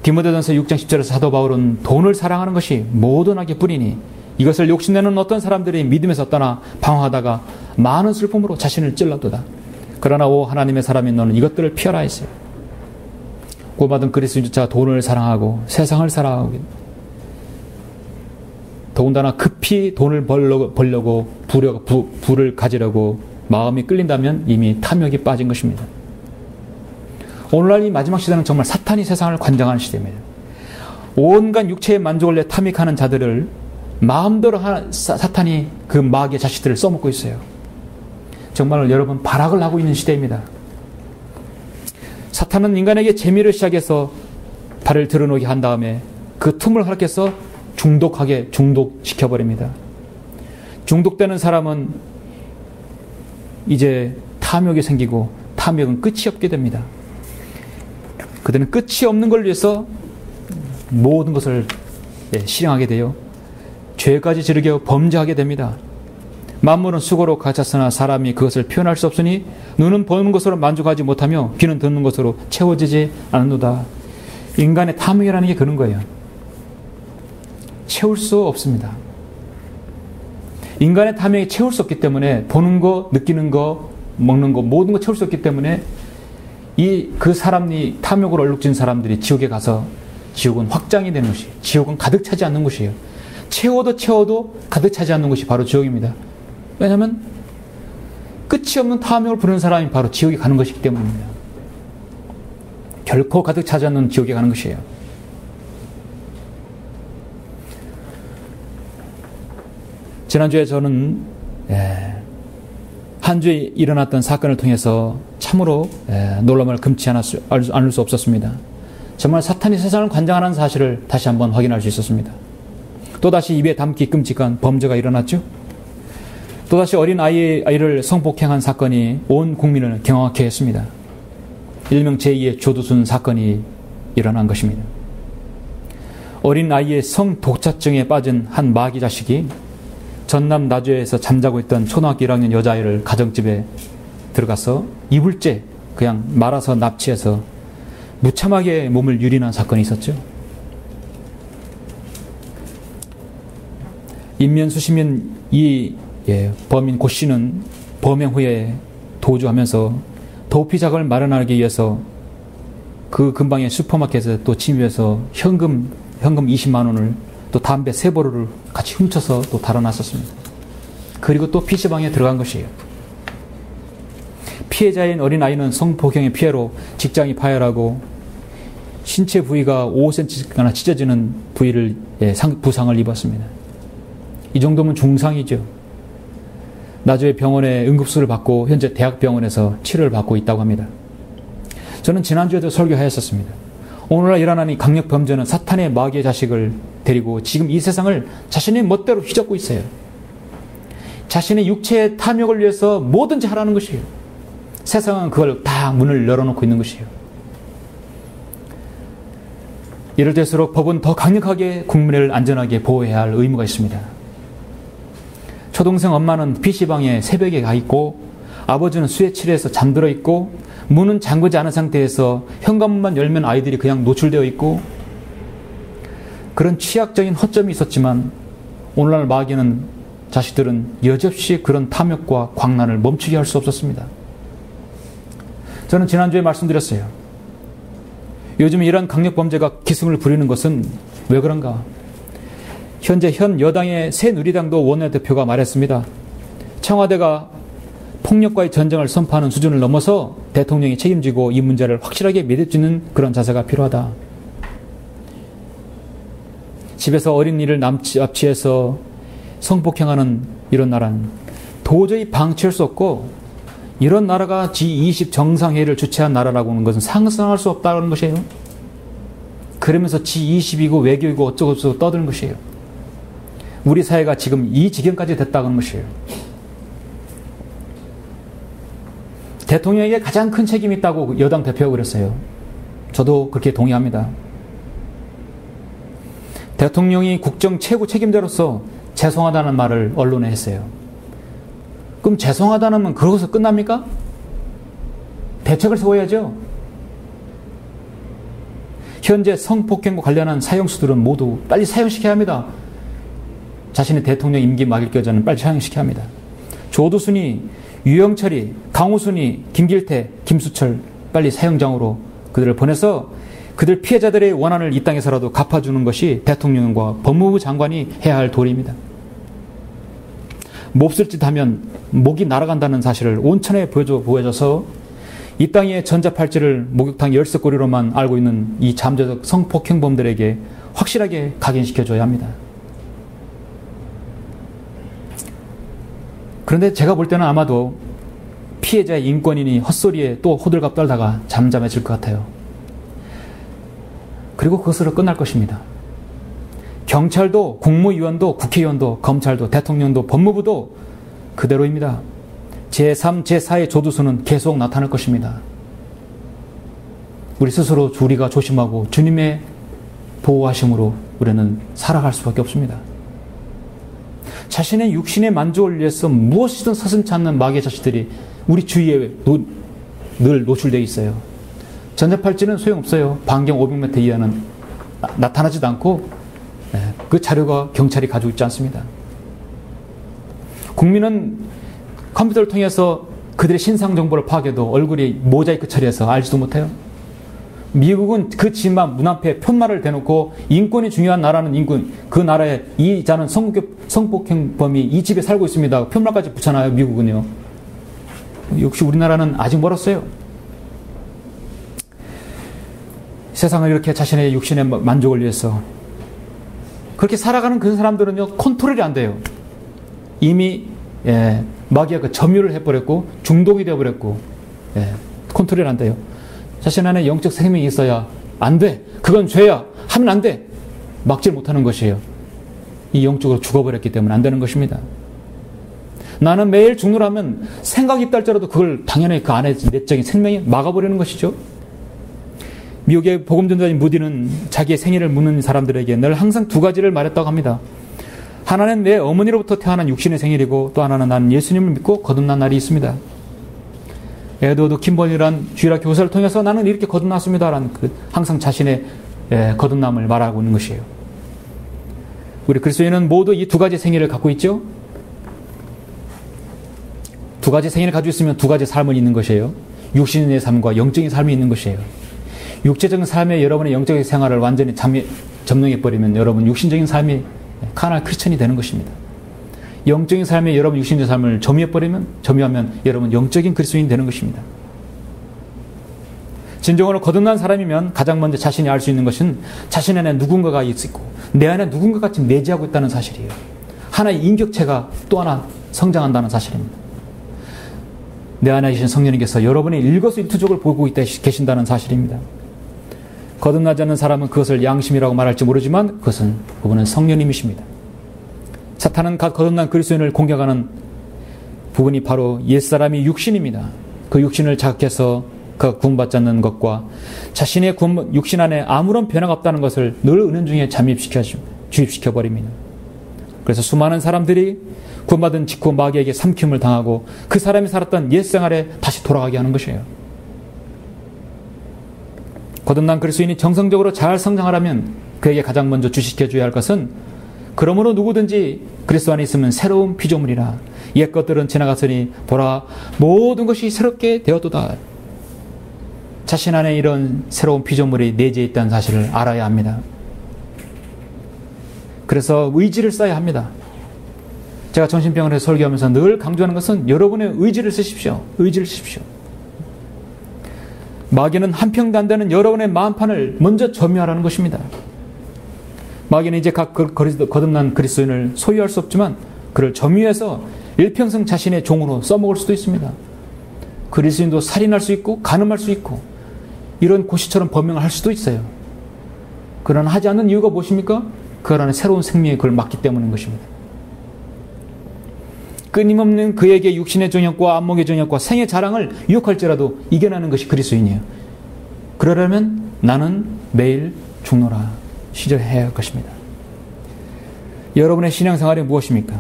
[SPEAKER 1] 디모데전서 6장 10절에서 사도 바울은 돈을 사랑하는 것이 모든 악의 뿌리니 이것을 욕심내는 어떤 사람들이 믿음에서 떠나 방황하다가 많은 슬픔으로 자신을 찔렀도다. 그러나 오 하나님의 사람인 너는 이것들을 피하라 했어요. 구원받은 그리스도인조차 돈을 사랑하고 세상을 사랑하고 더군다나 급히 돈을 벌려고 부를 가지려고 마음이 끌린다면 이미 탐욕이 빠진 것입니다. 오늘날 이 마지막 시대는 정말 사탄이 세상을 관장하는 시대입니다. 온갖 육체의 만족을 위해 탐닉하는 자들을 마음대로 사탄이 그 마귀의 자식들을 써먹고 있어요. 정말 여러분 발악을 하고 있는 시대입니다. 사탄은 인간에게 재미를 시작해서 발을 드러놓게 한 다음에 그 틈을 허락해서 중독시켜버립니다. 중독되는 사람은 이제 탐욕이 생기고 탐욕은 끝이 없게 됩니다. 그들은 끝이 없는 걸 위해서 모든 것을 실행하게 되어 죄까지 지르게 범죄하게 됩니다. 만물은 수고로 가찼으나 사람이 그것을 표현할 수 없으니 눈은 보는 것으로 만족하지 못하며 귀는 듣는 것으로 채워지지 않는도다. 인간의 탐욕이라는 게 그런 거예요. 채울 수 없습니다. 인간의 탐욕이 채울 수 없기 때문에 보는 거, 느끼는 거, 먹는 거 모든 거 채울 수 없기 때문에 그 사람이 탐욕으로 얼룩진 사람들이 지옥에 가서 지옥은 확장이 되는 것이에요. 지옥은 가득 차지 않는 곳이에요. 채워도 가득 차지 않는 곳이 바로 지옥입니다. 왜냐하면 끝이 없는 탐욕을 부르는 사람이 바로 지옥에 가는 것이기 때문입니다. 결코 가득 차지 않는 지옥에 가는 것이에요. 지난주에 저는 한 주에 일어났던 사건을 통해서 참으로 놀람을 금치 않을 수 없었습니다. 정말 사탄이 세상을 관장하는 사실을 다시 한번 확인할 수 있었습니다. 또다시 입에 담기 끔찍한 범죄가 일어났죠. 또다시 어린 아이를 성폭행한 사건이 온 국민을 경악하게 했습니다. 일명 제2의 조두순 사건이 일어난 것입니다. 어린 아이의 성독자증에 빠진 한 마귀 자식이 전남 나주에서 잠자고 있던 초등학교 1학년 여자아이를 가정집에 들어가서 이불째 그냥 말아서 납치해서 무참하게 몸을 유린한 사건이 있었죠. 인면수시민 범인 고 씨는 범행 후에 도주하면서 도피 자금을 마련하기 위해서 그 근방의 슈퍼마켓에 또 침입해서 현금 20만 원을 또 담배 3보루를 같이 훔쳐서 또 달아났었습니다. 그리고 또 PC방에 들어간 것이에요. 피해자인 어린아이는 성폭행의 피해로 직장이 파열하고 신체 부위가 5cm나 찢어지는 부상을 입었습니다. 이 정도면 중상이죠. 나주의 병원에 응급수를 받고 현재 대학병원에서 치료를 받고 있다고 합니다. 저는 지난주에도 설교하였었습니다. 오늘날 일어나는 강력 범죄는 사탄의 마귀의 자식을 데리고 지금 이 세상을 자신의 멋대로 휘젓고 있어요. 자신의 육체의 탐욕을 위해서 뭐든지 하라는 것이에요. 세상은 그걸 다 문을 열어놓고 있는 것이에요. 이럴 때일수록 법은 더 강력하게 국민을 안전하게 보호해야 할 의무가 있습니다. 초동생 엄마는 PC방에 새벽에 가 있고 아버지는 수혜치료에서 잠들어 있고 문은 잠그지 않은 상태에서 현관문만 열면 아이들이 그냥 노출되어 있고 그런 취약적인 허점이 있었지만 오늘날 자식들은 여지없이 그런 탐욕과 광란을 멈추게 할 수 없었습니다. 저는 지난주에 말씀드렸어요. 요즘 이런 강력범죄가 기승을 부리는 것은 왜 그런가? 현재 현 여당의 새누리당도 원내대표가 말했습니다. 청와대가 폭력과의 전쟁을 선포하는 수준을 넘어서 대통령이 책임지고 이 문제를 확실하게 믿어주는 그런 자세가 필요하다. 집에서 어린이를 납치해서 성폭행하는 이런 나라는 도저히 방치할 수 없고 이런 나라가 G20 정상회의를 주최한 나라라고 하는 것은 상상할 수 없다는 것이에요. 그러면서 G20이고 외교이고 어쩌고저쩌고 떠드는 것이에요. 우리 사회가 지금 이 지경까지 됐다는 것이에요. 대통령에게 가장 큰 책임이 있다고 여당 대표가 그랬어요. 저도 그렇게 동의합니다. 대통령이 국정 최고 책임자로서 죄송하다는 말을 언론에 했어요. 그럼 죄송하다는 그러고서 끝납니까? 대책을 세워야죠. 현재 성폭행과 관련한 사형수들은 모두 빨리 사형시켜야 합니다. 자신의 대통령 임기 막일 겨자는 빨리 사형시켜야 합니다. 조두순이 유영철이, 강우순이, 김길태, 김수철 빨리 사형장으로 그들을 보내서 그들 피해자들의 원한을 이 땅에서라도 갚아주는 것이 대통령과 법무부 장관이 해야 할 도리입니다. 몹쓸 짓 하면 목이 날아간다는 사실을 온천에 보여줘서 이 땅의 전자팔찌를 목욕탕 열쇠고리로만 알고 있는 이 잠재적 성폭행범들에게 확실하게 각인시켜줘야 합니다. 그런데 제가 볼 때는 아마도 피해자의 인권인이 헛소리에 또 호들갑 떨다가 잠잠해질 것 같아요. 그리고 그것으로 끝날 것입니다. 경찰도, 국무위원도, 국회의원도, 검찰도, 대통령도, 법무부도 그대로입니다. 제3, 제4의 조두수는 계속 나타날 것입니다. 우리 스스로 우리가 조심하고 주님의 보호하심으로 우리는 살아갈 수밖에 없습니다. 자신의 육신의 만족을 위해서 무엇이든 서슴지 않는 마귀의 자식들이 우리 주위에 늘 노출되어 있어요. 전자팔찌는 소용없어요. 반경 500m 이하는 나타나지도 않고 그 자료가 경찰이 가지고 있지 않습니다. 국민은 컴퓨터를 통해서 그들의 신상 정보를 파악해도 얼굴이 모자이크 처리해서 알지도 못해요. 미국은 그 집만 문 앞에 편말을 대놓고 인권이 중요한 나라는 인권, 그 나라에 이 자는 성폭행범이 이 집에 살고 있습니다. 편말까지 붙여놔요. 미국은요. 역시 우리나라는 아직 멀었어요. 세상을 이렇게 자신의 육신의 만족을 위해서 그렇게 살아가는 그 사람들은요, 컨트롤이 안 돼요. 이미 마귀가 그 점유를 해버렸고 중독이 되어버렸고 컨트롤이 안 돼요. 자신 안에 영적 생명이 있어야 안 돼. 그건 죄야. 하면 안 돼. 막질 못하는 것이에요. 이 영적으로 죽어버렸기 때문에 안 되는 것입니다. 나는 매일 죽노라면 생각이 있달지라도 그걸 당연히 그 안에 내적인 생명이 막아버리는 것이죠. 미국의 복음전도자인 무디는 자기의 생일을 묻는 사람들에게 늘 항상 두 가지를 말했다고 합니다. 하나는 내 어머니로부터 태어난 육신의 생일이고 또 하나는 나는 예수님을 믿고 거듭난 날이 있습니다. 에드워드 킴벌이란 주일학 교사를 통해서 나는 이렇게 거듭났습니다라는 항상 자신의 거듭남을 말하고 있는 것이에요. 우리 그리스도인은 모두 이 두 가지 생일을 갖고 있죠. 두 가지 생일을 가지고 있으면 두 가지 삶은 있는 것이에요. 육신의 삶과 영적인 삶이 있는 것이에요. 육체적인 삶에 여러분의 영적인 생활을 완전히 점령해버리면 여러분 육신적인 삶이 카날 크리스천이 되는 것입니다. 영적인 삶에 여러분 육신의 삶을 점유하면 여러분 영적인 그리스도인이 되는 것입니다. 진정으로 거듭난 사람이면 가장 먼저 자신이 알 수 있는 것은 자신 안에 누군가가 있고 내 안에 누군가가 지금 내재하고 있다는 사실이에요. 하나의 인격체가 또 하나 성장한다는 사실입니다. 내 안에 계신 성령님께서 여러분의 일거수일투족을 보고 계신다는 사실입니다. 거듭나지 않는 사람은 그것을 양심이라고 말할지 모르지만 그분은 성령님이십니다. 사탄은 거듭난 그리스도인을 공격하는 부분이 바로 옛사람이 육신입니다. 그 육신을 자극해서 그 구원받지 않는 것과 자신의 육신 안에 아무런 변화가 없다는 것을 늘 은연중에 주입시켜버립니다. 그래서 수많은 사람들이 구원받은 직후 마귀에게 삼킴을 당하고 그 사람이 살았던 옛 생활에 다시 돌아가게 하는 것이에요. 거듭난 그리스도인이 정성적으로 잘 성장하려면 그에게 가장 먼저 주식해줘야 할 것은 그러므로 누구든지 그리스도 안에 있으면 새로운 피조물이라 옛 것들은 지나갔으니 보라 모든 것이 새롭게 되었도다. 자신 안에 이런 새로운 피조물이 내재해 있다는 사실을 알아야 합니다. 그래서 의지를 써야 합니다. 제가 정신병원에서 설교하면서 늘 강조하는 것은 여러분의 의지를 쓰십시오. 의지를 쓰십시오. 마귀는 한평도 안 되는 여러분의 마음판을 먼저 점유하라는 것입니다. 마귀는 이제 각 거듭난 그리스도인을 소유할 수 없지만 그를 점유해서 일평생 자신의 종으로 써먹을 수도 있습니다. 그리스도인도 살인할 수 있고 간음할 수 있고 이런 고시처럼 범행을 할 수도 있어요. 그러나 하지 않는 이유가 무엇입니까? 그 안에 새로운 생명이 그걸 막기 때문인 것입니다. 끊임없는 그에게 육신의 정욕과 안목의 정욕과 생의 자랑을 유혹할지라도 이겨내는 것이 그리스도인이에요. 그러려면 나는 매일 죽노라 시절해야 할 것입니다. 여러분의 신앙생활이 무엇입니까?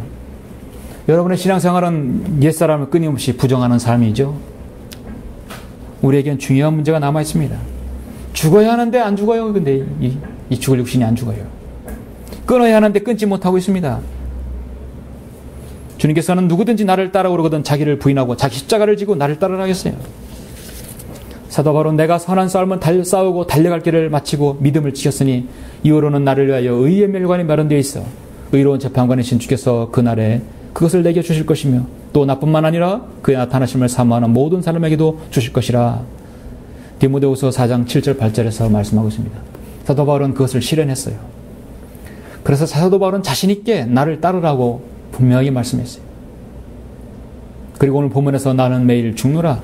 [SPEAKER 1] 여러분의 신앙생활은 옛사람을 끊임없이 부정하는 삶이죠. 우리에겐 중요한 문제가 남아있습니다. 죽어야 하는데 안 죽어요. 근데 이 죽을 육신이 안 죽어요. 끊어야 하는데 끊지 못하고 있습니다. 주님께서는 누구든지 나를 따라오려거든 자기를 부인하고 자기 십자가를 지고 나를 따르라 하셨어요. 사도 바울은 내가 선한 싸움은 싸우고 달려갈 길을 마치고 믿음을 지켰으니 이후로는 나를 위하여 의의 멸관이 마련되어 있어 의로운 재판관이신 주께서 그날에 그것을 내게 주실 것이며 또 나뿐만 아니라 그의 나타나심을 사모하는 모든 사람에게도 주실 것이라. 디모데후서 4장 7절 8절에서 말씀하고 있습니다. 사도 바울은 그것을 실현했어요. 그래서 사도 바울은 자신 있게 나를 따르라고 분명히 말씀했어요. 그리고 오늘 본문에서 나는 매일 죽노라.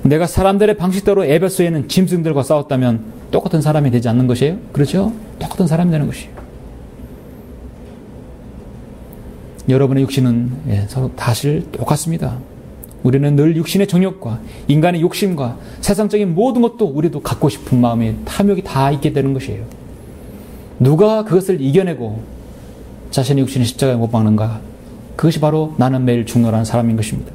[SPEAKER 1] 내가 사람들의 방식대로 에베소에는 짐승들과 싸웠다면 똑같은 사람이 되지 않는 것이에요? 그렇죠? 똑같은 사람이 되는 것이에요. 여러분의 육신은 서로 사실 똑같습니다. 우리는 늘 육신의 정욕과 인간의 욕심과 세상적인 모든 것도 우리도 갖고 싶은 마음이 탐욕이 다 있게 되는 것이에요. 누가 그것을 이겨내고 자신의 육신의 십자가에 못 박는가? 그것이 바로 나는 매일 죽노라는 사람인 것입니다.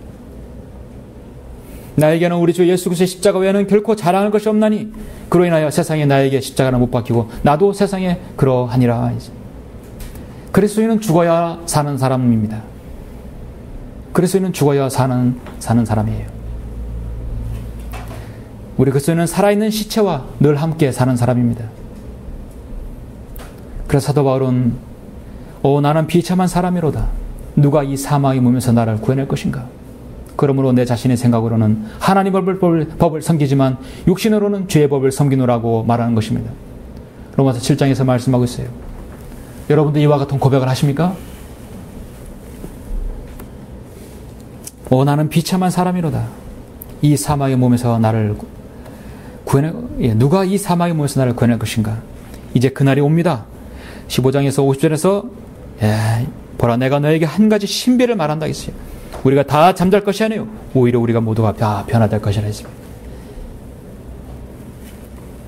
[SPEAKER 1] 나에게는 우리 주 예수 그리스도의 십자가 외에는 결코 자랑할 것이 없나니 그로 인하여 세상에 나에게 십자가는 못 박히고 나도 세상에 그러하니라. 그리스도인은 죽어야 사는 사람입니다. 그리스도인은 죽어야 사는 사람이에요. 우리 그리스도인은 살아있는 시체와 늘 함께 사는 사람입니다. 그래서 사도 바울은 나는 비참한 사람이로다. 누가 이 사망의 몸에서 나를 구해낼 것인가? 그러므로 내 자신의 생각으로는 하나님의 법을 섬기지만 육신으로는 죄의 법을 섬기노라고 말하는 것입니다. 로마서 7장에서 말씀하고 있어요. 여러분도 이와 같은 고백을 하십니까? 나는 비참한 사람이로다. 이 사망의 몸에서 나를 누가 이 사망의 몸에서 나를 구해낼 것인가? 이제 그날이 옵니다. 15장에서 50절에서 보라 내가 너에게 한 가지 신비를 말한다 했어요. 우리가 다 잠잘 것이 아니에요. 오히려 우리가 모두가 다 변화될 것이라 했습니다.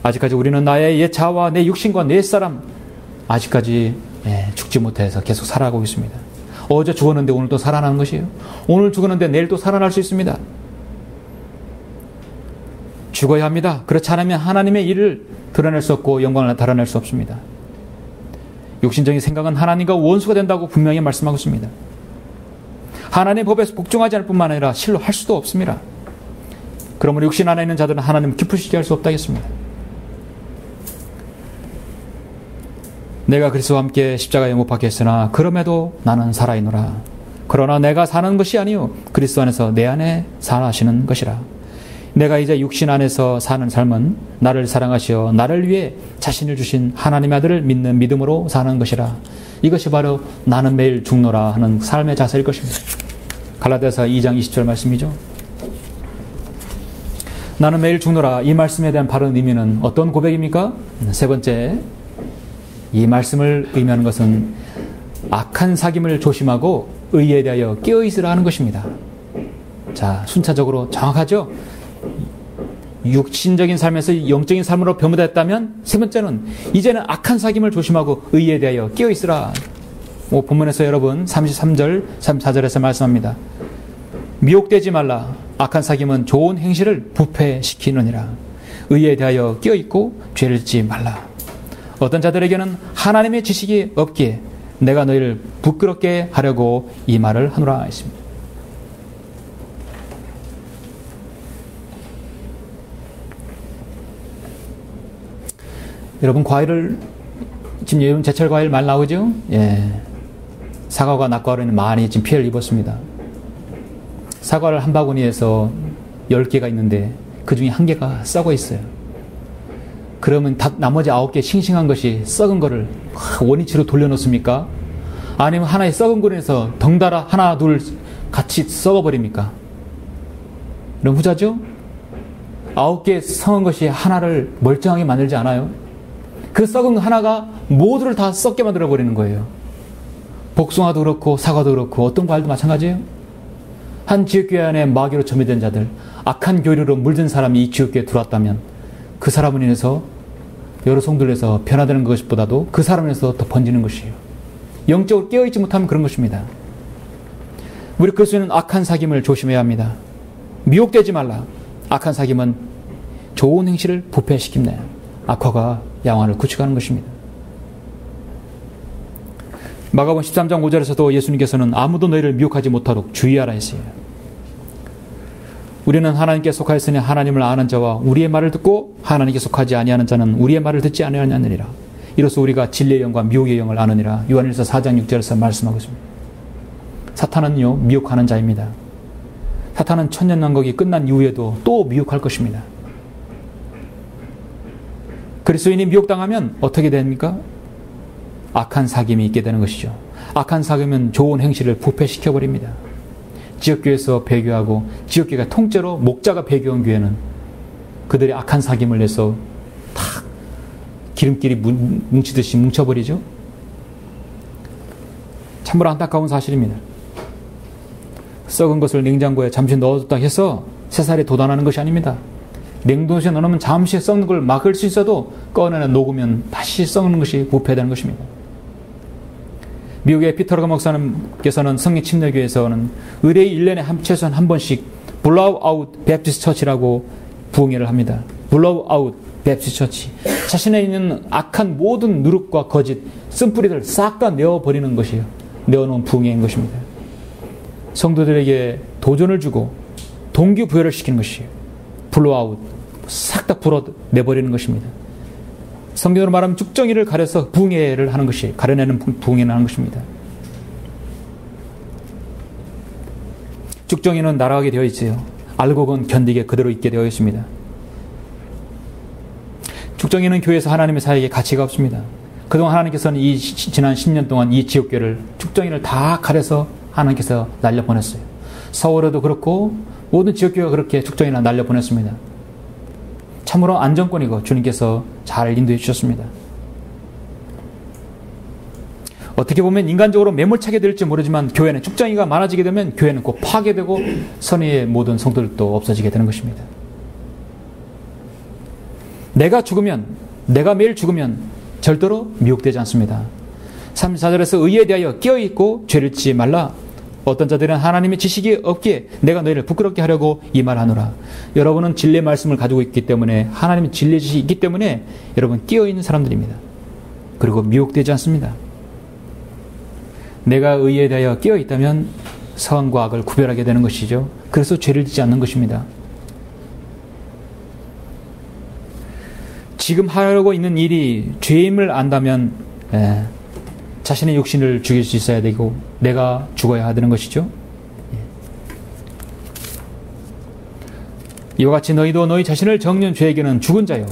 [SPEAKER 1] 아직까지 우리는 나의 옛 자아와 내 육신과 내 사람 아직까지 죽지 못해서 계속 살아가고 있습니다. 어제 죽었는데 오늘 또 살아나는 것이에요. 오늘 죽었는데 내일 또 살아날 수 있습니다. 죽어야 합니다. 그렇지 않으면 하나님의 일을 드러낼 수 없고 영광을 나타낼 수 없습니다. 육신적인 생각은 하나님과 원수가 된다고 분명히 말씀하고 있습니다. 하나님의 법에서 복종하지 않을 뿐만 아니라 실로 할 수도 없습니다. 그러므로 육신 안에 있는 자들은 하나님을 기쁘시게 할 수 없다겠습니다. 내가 그리스도와 함께 십자가에 못 박혔으나 그럼에도 나는 살아있노라. 그러나 내가 사는 것이 아니요 그리스도 안에서 내 안에 사시는 것이라. 내가 이제 육신 안에서 사는 삶은 나를 사랑하시어 나를 위해 자신을 주신 하나님의 아들을 믿는 믿음으로 사는 것이라. 이것이 바로 나는 매일 죽노라 하는 삶의 자세일 것입니다. 갈라디아서 2장 20절 말씀이죠. 나는 매일 죽노라. 이 말씀에 대한 바른 의미는 어떤 고백입니까? 세 번째, 이 말씀을 의미하는 것은 악한 사귐을 조심하고 의에 대하여 깨어있으라 하는 것입니다. 자, 순차적으로 정확하죠? 육신적인 삶에서 영적인 삶으로 변화됐다면 세 번째는 이제는 악한 사귐을 조심하고 의에 대하여 깨어있으라. 본문에서 여러분 33절 34절에서 말씀합니다. 미혹되지 말라. 악한 사귐은 좋은 행실을 부패시키느니라. 의에 대하여 깨어있고 죄를 짓지 말라. 어떤 자들에게는 하나님의 지식이 없기에 내가 너희를 부끄럽게 하려고 이 말을 하노라 했습니다. 여러분 과일을 지금 요즘 제철 과일 많이 나오죠? 사과가 낙과로는 많이 지금 피해를 입었습니다. 사과를 한 바구니에서 10개가 있는데 그 중에 1개가 썩어 있어요. 그러면 나머지 9개 싱싱한 것이 썩은 거를 원위치로 돌려놓습니까? 아니면 하나의 썩은 거에서 덩달아 하나 둘 같이 썩어버립니까? 이런 후자죠? 9개 썩은 것이 하나를 멀쩡하게 만들지 않아요? 그 썩은 하나가 모두를 다 썩게 만들어버리는 거예요. 복숭아도 그렇고 사과도 그렇고 어떤 과일도 마찬가지예요. 한 지역교회 안에 마귀로 점유된 자들, 악한 교류로 물든 사람이 이 지역교회에 들어왔다면 그 사람을 인해서 여러 성도들에서 변화되는 것보다도 그 사람을 인해서 더 번지는 것이에요. 영적으로 깨어있지 못하면 그런 것입니다. 우리 그리스도인은 악한 사귐을 조심해야 합니다. 미혹되지 말라. 악한 사귐은 좋은 행실을 부패시킵니다. 악화가 양화를 구축하는 것입니다. 마가복음 13장 5절에서도 예수님께서는 아무도 너희를 미혹하지 못하도록 주의하라 했어요. 우리는 하나님께 속하였으니 하나님을 아는 자와 우리의 말을 듣고 하나님께 속하지 아니하는 자는 우리의 말을 듣지 아니하느니라. 이로써 우리가 진리의 영과 미혹의 영을 아느니라. 요한일서 4장 6절에서 말씀하고 있습니다. 사탄은요, 미혹하는 자입니다. 사탄은 천년왕국이 끝난 이후에도 또 미혹할 것입니다. 그리스도인이 미혹당하면 어떻게 됩니까? 악한 사귐이 있게 되는 것이죠. 악한 사귐은 좋은 행실을 부패시켜버립니다. 지역교회에서 배교하고 지역교회가 통째로 목자가 배교한 교회는 그들이 악한 사귐을 내서 탁 기름끼리 뭉치듯이 뭉쳐버리죠. 참으로 안타까운 사실입니다. 썩은 것을 냉장고에 잠시 넣어뒀다 해서 새살이 돋아나는 것이 아닙니다. 냉동실에 넣으면 잠시 썩는 걸 막을 수 있어도 꺼내서 녹으면 다시 썩는 것이 부패되는 것입니다. 미국의 피터러거 목사님께서는 성령 침례교회에서는 의뢰의 1년에 최소한 한 번씩 블로우아웃 베프티스트 처치라고 부흥회를 합니다. 블로우아웃 베프티스트 처치. 자신에 있는 악한 모든 누룩과 거짓, 쓴뿌리를 싹 다 내어버리는 것이에요. 내어놓은 부흥회인 것입니다. 성도들에게 도전을 주고 동기부여를 시키는 것이에요. 블로우아웃, 싹 다 불어내버리는 것입니다. 성경으로 말하면 쭉정이를 가려서 부흥회를 하는 것이, 가려내는 부흥회를 하는 것입니다. 쭉정이는 날아가게 되어 있어요. 알곡은 견디게 그대로 있게 되어 있습니다. 쭉정이는 교회에서 하나님의 사역에 가치가 없습니다. 그동안 하나님께서는 이 지난 10년 동안 이 지역교회를 쭉정이를 다 가려서 하나님께서 날려보냈어요. 서울에도 그렇고 모든 지역교회가 그렇게 쭉정이를 날려보냈습니다. 참으로 안정권이고 주님께서 잘 인도해 주셨습니다. 어떻게 보면 인간적으로 매몰차게 될지 모르지만 교회는 쭉정이가 많아지게 되면 교회는 꼭 파괴되고 선의의 모든 성도들도 없어지게 되는 것입니다. 내가 매일 죽으면 절대로 미혹되지 않습니다. 34절에서 의에 대하여 끼어있고 죄를 짓지 말라. 어떤 자들은 하나님의 지식이 없기에 내가 너희를 부끄럽게 하려고 이 말하노라. 여러분은 진리의 말씀을 가지고 있기 때문에, 하나님의 진리의 지식이 있기 때문에 여러분 끼어있는 사람들입니다. 그리고 미혹되지 않습니다. 내가 의에 대하여 끼어있다면 선과 악을 구별하게 되는 것이죠. 그래서 죄를 짓지 않는 것입니다. 지금 하려고 있는 일이 죄임을 안다면 자신의 육신을 죽일 수 있어야 되고 내가 죽어야 되는 것이죠. 이와 같이 너희도 너희 자신을 정죄한 죄에게는 죽은 자요.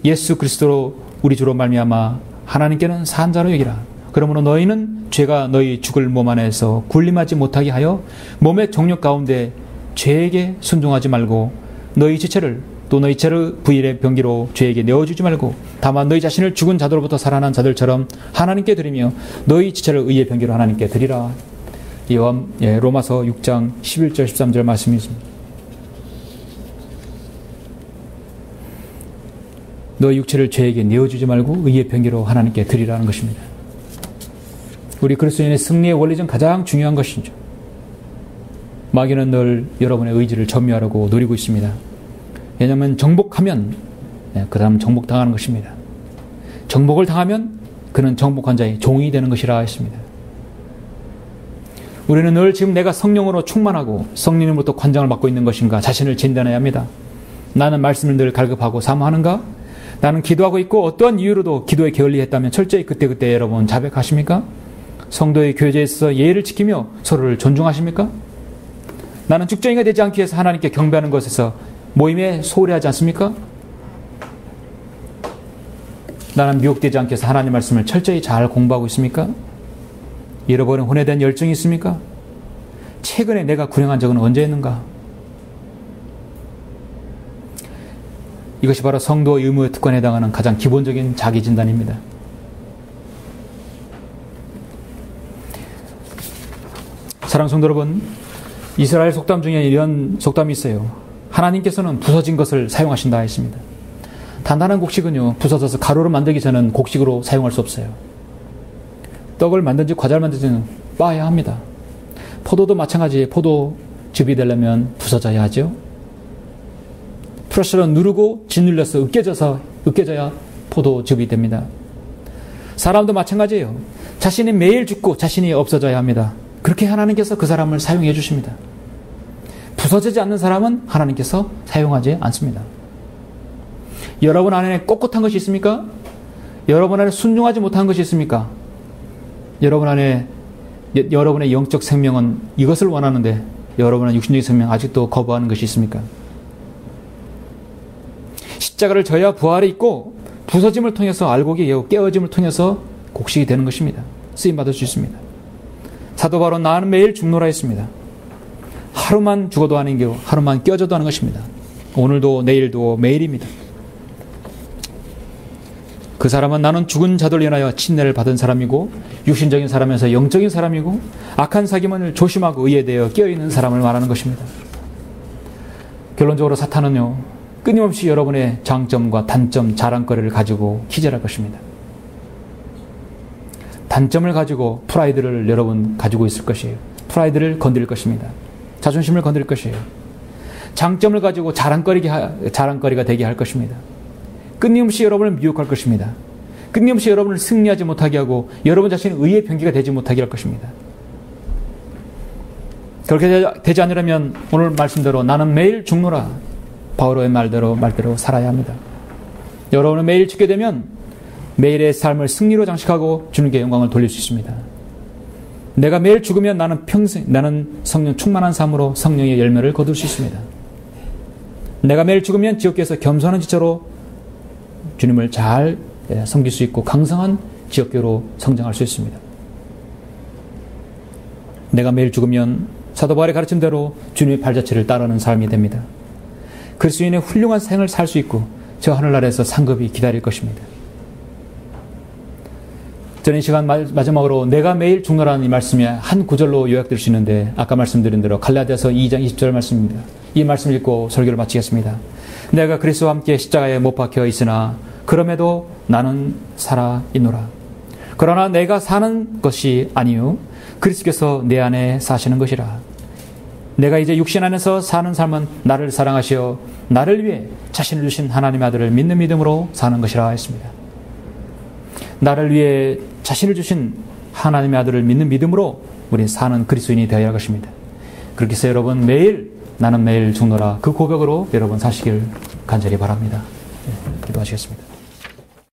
[SPEAKER 1] 예수 그리스도로 우리 주로 말미암아 하나님께는 산 자로 여기라. 그러므로 너희는 죄가 너희 죽을 몸 안에서 군림하지 못하게 하여 몸의 정욕 가운데 죄에게 순종하지 말고 너희 지체를 또 너희 죄를 부인의 병기로 죄에게 내어주지 말고 다만 너희 자신을 죽은 자들로부터 살아난 자들처럼 하나님께 드리며 너희 지체를 의의 병기로 하나님께 드리라. 로마서 6장 11절 13절 말씀이 있습니다. 너희 육체를 죄에게 내어주지 말고 의의 병기로 하나님께 드리라는 것입니다. 우리 그리스도인의 승리의 원리 중 가장 중요한 것이죠. 마귀는 늘 여러분의 의지를 점유하려고 노리고 있습니다. 왜냐하면 정복하면 그 다음 정복당하는 것입니다. 정복을 당하면 그는 정복한 자의 종이 되는 것이라 했습니다. 우리는 늘 지금 내가 성령으로 충만하고 성령으로부터 관장을 받고 있는 것인가 자신을 진단해야 합니다. 나는 말씀을 늘 갈급하고 사모하는가? 나는 기도하고 있고 어떠한 이유로도 기도에 게을리했다면 철저히 그때그때 여러분 자백하십니까? 성도의 교제에 있어서 예의를 지키며 서로를 존중하십니까? 나는 쭉정이가 되지 않기 위해서 하나님께 경배하는 것에서 모임에 소홀히하지 않습니까? 나는 미혹되지 않기 위해서 하나님 말씀을 철저히 잘 공부하고 있습니까? 잃어버린 혼에 대한 열정이 있습니까? 최근에 내가 군행한 적은 언제였는가? 이것이 바로 성도 의무의 특권에 해당하는 가장 기본적인 자기 진단입니다. 사랑하는 성도 여러분, 이스라엘 속담 중에 이런 속담이 있어요. 하나님께서는 부서진 것을 사용하신다 했습니다. 단단한 곡식은요, 부서져서 가루로 만들기 전에는 곡식으로 사용할 수 없어요. 떡을 만든지 과자를 만든지는 빻아야 합니다. 포도도 마찬가지에 포도즙이 되려면 부서져야 하죠. 프레셔로 누르고 짓눌려서 으깨져야 포도즙이 됩니다. 사람도 마찬가지예요. 자신이 매일 죽고 자신이 없어져야 합니다. 그렇게 하나님께서 그 사람을 사용해 주십니다. 부서지지 않는 사람은 하나님께서 사용하지 않습니다. 여러분 안에 꼿꼿한 것이 있습니까? 여러분 안에 순종하지 못한 것이 있습니까? 여러분 안에 여러분의 영적 생명은 이것을 원하는데 여러분의 육신적인 생명 아직도 거부하는 것이 있습니까? 십자가를 져야 부활이 있고 부서짐을 통해서 알곡이 깨어짐을 통해서 곡식이 되는 것입니다. 쓰임받을 수 있습니다. 사도 바울은 나는 매일 죽노라 했습니다. 하루만 죽어도 하는 게 하루만 깨어져도 하는 것입니다. 오늘도 내일도 매일입니다. 그 사람은 나는 죽은 자들 인하여 침례를 받은 사람이고 육신적인 사람에서 영적인 사람이고 악한 사기만을 조심하고 의에 대해 깨어있는 사람을 말하는 것입니다. 결론적으로 사탄은요, 끊임없이 여러분의 장점과 단점, 자랑거리를 가지고 기절할 것입니다. 단점을 가지고 프라이드를 여러분 가지고 있을 것이에요. 프라이드를 건드릴 것입니다. 자존심을 건드릴 것이에요. 장점을 가지고 자랑거리가 되게 할 것입니다. 끊임없이 여러분을 미혹할 것입니다. 끊임없이 여러분을 승리하지 못하게 하고 여러분 자신의 의의 병기가 되지 못하게 할 것입니다. 그렇게 되지 않으려면 오늘 말씀대로 나는 매일 죽노라. 바울의 말대로 살아야 합니다. 여러분은 매일 죽게 되면 매일의 삶을 승리로 장식하고 주님께 영광을 돌릴 수 있습니다. 내가 매일 죽으면 나는 성령 충만한 삶으로 성령의 열매를 거둘 수 있습니다. 내가 매일 죽으면 지옥교에서 겸손한 지체로 주님을 잘 섬길 수 있고 강성한 지역교로 성장할 수 있습니다. 내가 매일 죽으면 사도 바울의 가르침대로 주님의 발자취를 따르는 삶이 됩니다. 그리스도인의 훌륭한 생을 살 수 있고 저 하늘나라에서 상급이 기다릴 것입니다. 저는 이 시간 마지막으로 내가 매일 죽노라는 이 말씀이 한 구절로 요약될 수 있는데 아까 말씀드린 대로 갈라디아서 2장 20절 말씀입니다. 이 말씀을 읽고 설교를 마치겠습니다. 내가 그리스도와 함께 십자가에 못 박혀 있으나 그럼에도 나는 살아 있노라. 그러나 내가 사는 것이 아니요 그리스도께서 내 안에 사시는 것이라. 내가 이제 육신 안에서 사는 삶은 나를 사랑하시어 나를 위해 자신을 주신 하나님의 아들을 믿는 믿음으로 사는 것이라 했습니다. 나를 위해 자신을 주신 하나님의 아들을 믿는 믿음으로 우리 사는 그리스도인이 되어야 할 것입니다. 그렇게 해서 여러분 매일 나는 매일 죽노라 그 고백으로 여러분 사시길 간절히 바랍니다. 기도하시겠습니다.